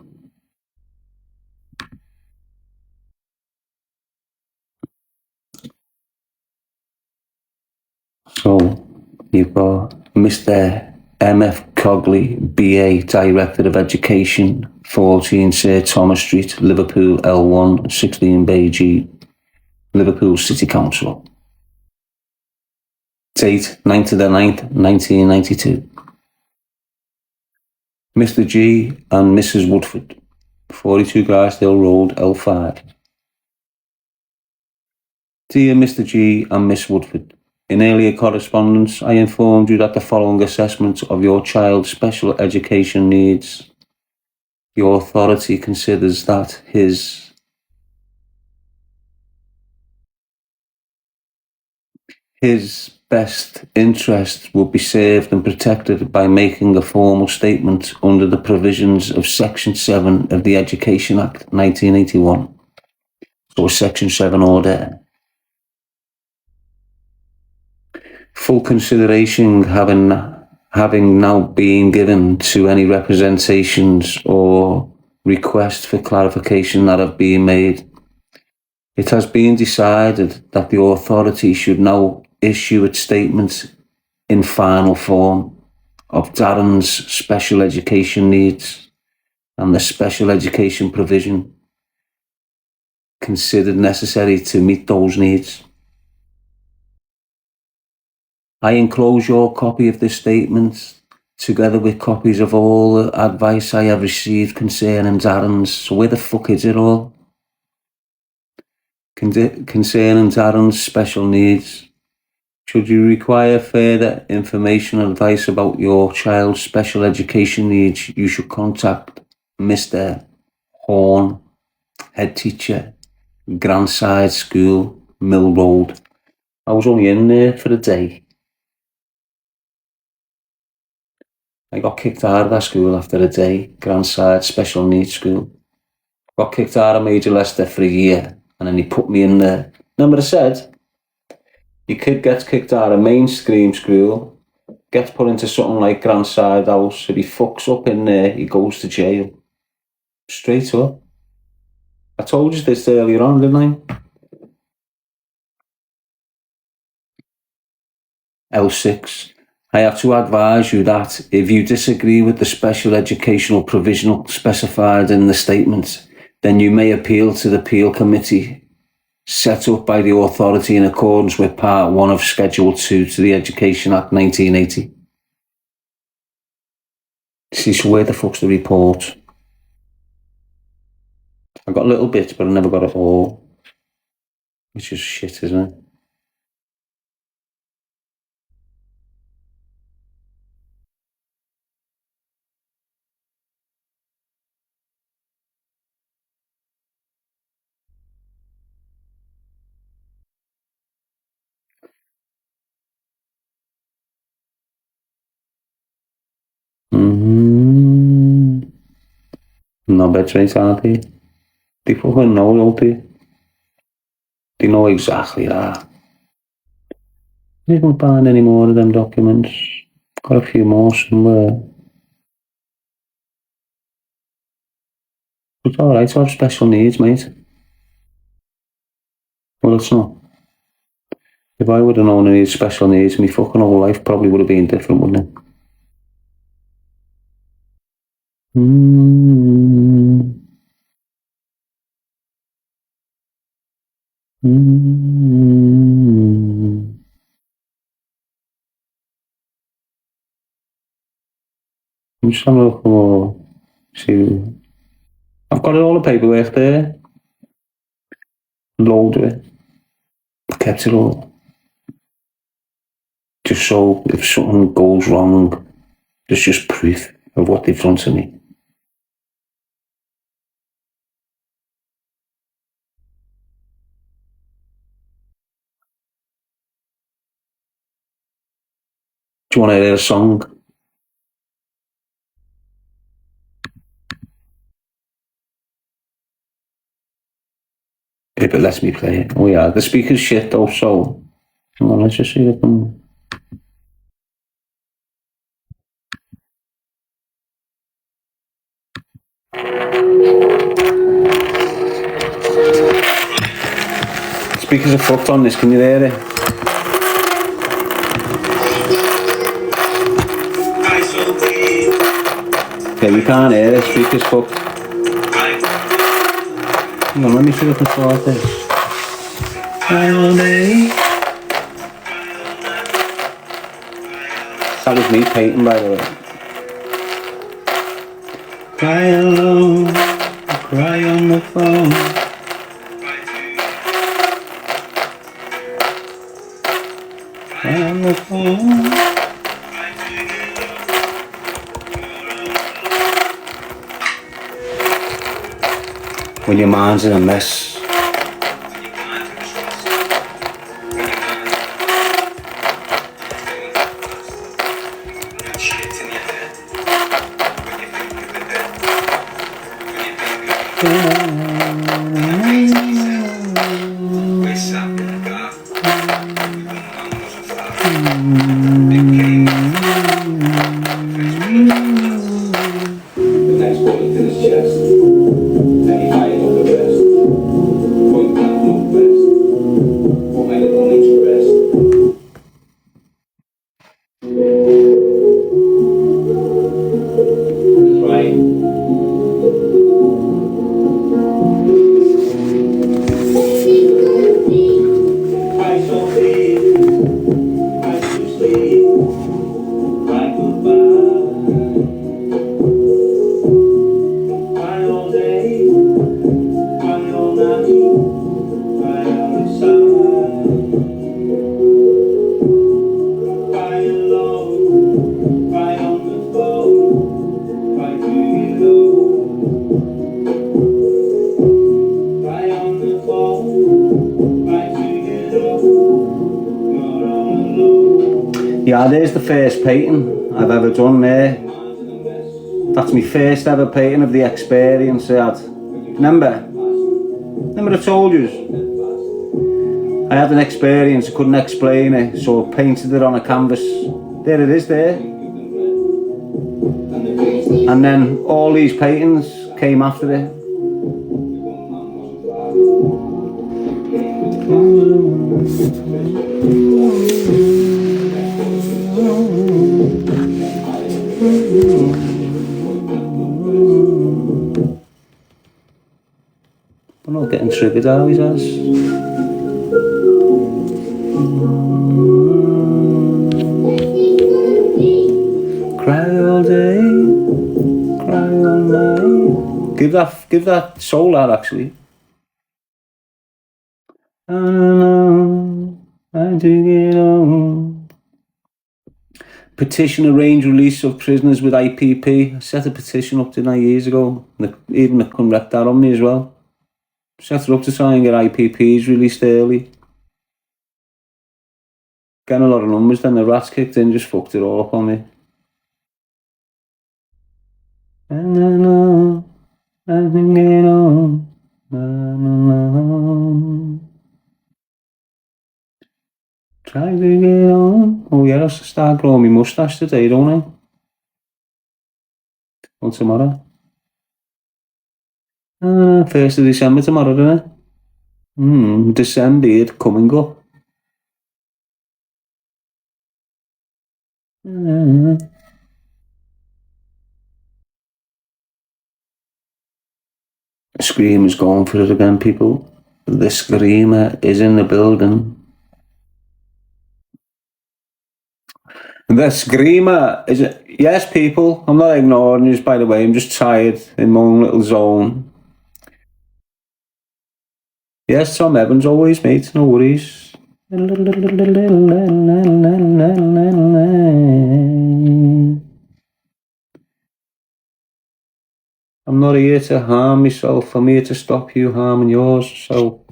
So, you've got Mr. M.F. Cogley, B.A., Director of Education, 14 Sir Thomas Street, Liverpool, L1, 16 Bay G, Liverpool City Council. Date, 9th of the 9th, 1992. Mr. G and Mrs. Woodford, 42 Garsdale Road, L5. Dear Mr. G and Miss Woodford, in earlier correspondence, I informed you that the following assessment of your child's special education needs. Your authority considers that his best interest will be served and protected by making a formal statement under the provisions of Section 7 of the Education Act 1981. So a Section 7 order. Full consideration having now been given to any representations or requests for clarification that have been made, it has been decided that the authority should now issue its statement in final form of Darren's special education needs and the special education provision considered necessary to meet those needs. I enclose your copy of this statement, together with copies of all the advice I have received concerning Darren's. So where the fuck is it all? Concerning Darren's special needs. Should you require further information and advice about your child's special education needs, you should contact Mr. Horn, head teacher, Grandside School, Mill Road. I was only in there for a day. I got kicked out of that school after a day, Grandside Special Needs School. Got kicked out of Major Leicester for a year, and then he put me in there. Remember I said, your kid gets kicked out of mainstream school, gets put into something like Grandside House, if he fucks up in there, he goes to jail. Straight up. I told you this earlier on, didn't I? L6. I have to advise you that if you disagree with the special educational provisional specified in the statement, then you may appeal to the appeal committee set up by the authority in accordance with Part 1 of Schedule 2 to the Education Act 1980. See, so where the fuck's the report? I got little bits, but I never got it all. Which is shit, isn't it? No better are they? They fucking know, don't they? They know exactly that. I didn't find any more of them documents. Got a few more somewhere. It's alright to have special needs, mate. Well, it's not. If I would have known I needed special needs, my fucking whole life probably would have been different, wouldn't it? I'm just having a look more. See, I've got all the paperwork there. Load of it. I kept it all. Just so if something goes wrong, there's just proof of what they've done to me. Do you want to hear a song? If it lets me play it. Oh yeah, the speaker's shit though, so hang on, let's just see if I can. Speakers are fucked on this, can you hear it?
Guys, so
Okay, you can't hear it, speaker's fucked. Hang on, let me see if I can start this. That was me painting, by the way. Cry alone, cry on the phone. Cry on the phone. When your mind's in a mess. Yeah, there's the first painting I've ever done there. That's my first ever painting of the experience I had. Remember I told you? I had an experience, I couldn't explain it, so I painted it on a canvas. There it is there. And then all these paintings came after it. I'm not getting triggered, are we, Zaz? Cry all day, cry all night. Give that soul out, actually. I do get on. Petition arrange release of prisoners with IPP. I set a petition up, didn't I, years ago? Even they couldn't wreck that on me as well. Set it up to try and get IPPs released early. Getting a lot of numbers, then the rats kicked in, just fucked it all up on me. And I know I can get on. Try to get on. Oh yeah, I have to start growing my moustache today, don't I? Or tomorrow. 1st of December tomorrow, isn't it? December, coming up. Screamer's going for it again, people. The Screamer is in the building. The Screamer is it? Yes, people. I'm not ignoring you, by the way. I'm just tired in my own little zone. Yes, Tom Evans always, mate. No worries. I'm not here to harm myself. I'm here to stop you harming yours. So.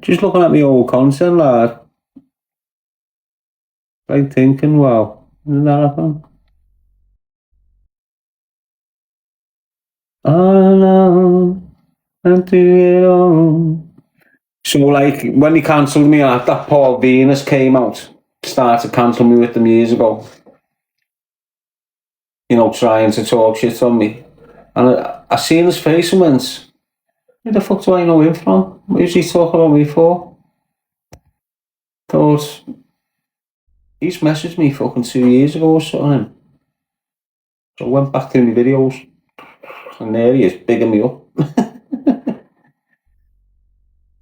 Just looking at my old content, like thinking, wow, isn't that happen? Oh no, I'm to get on. So like when he cancelled me, that Paul Venus came out, started cancelling me with them years ago. You know, trying to talk shit on me. And I seen his face and went, where the fuck do I know him from? Who's he talking about me for? Thought, he's messaged me fucking 2 years ago or something. So I went back through my videos, and there he is, bigging me up.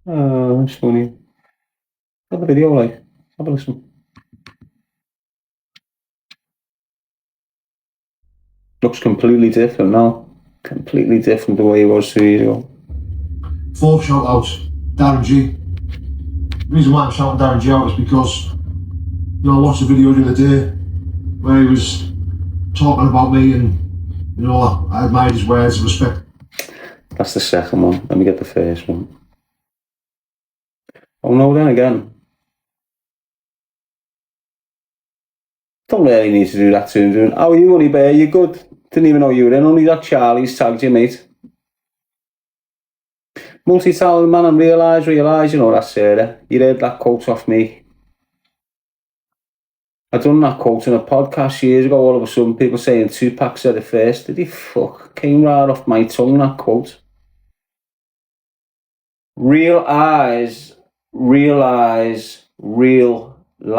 Oh, that's funny. Have a video, like, have a listen. Looks completely different now. Completely different the way he was 2 years ago.
4th shout out, Darren Gee. The reason why I'm shouting Darren Gee out is because, I watched a video the other day where he was talking about me, and I admired his words of respect.
That's the second one. Let me get the first one. Oh no, then again. Don't really need to do that to him. How are you, honey bear? You good? Didn't even know you were in. Only that Charlie's tagged you, mate. Multi-talented man and realise, that's Sarah. You heard that quote off me. I done that quote in a podcast years ago. All of a sudden, people saying Tupac said it first. Did he fuck? Came right off my tongue, that quote. Real eyes, realize, real life.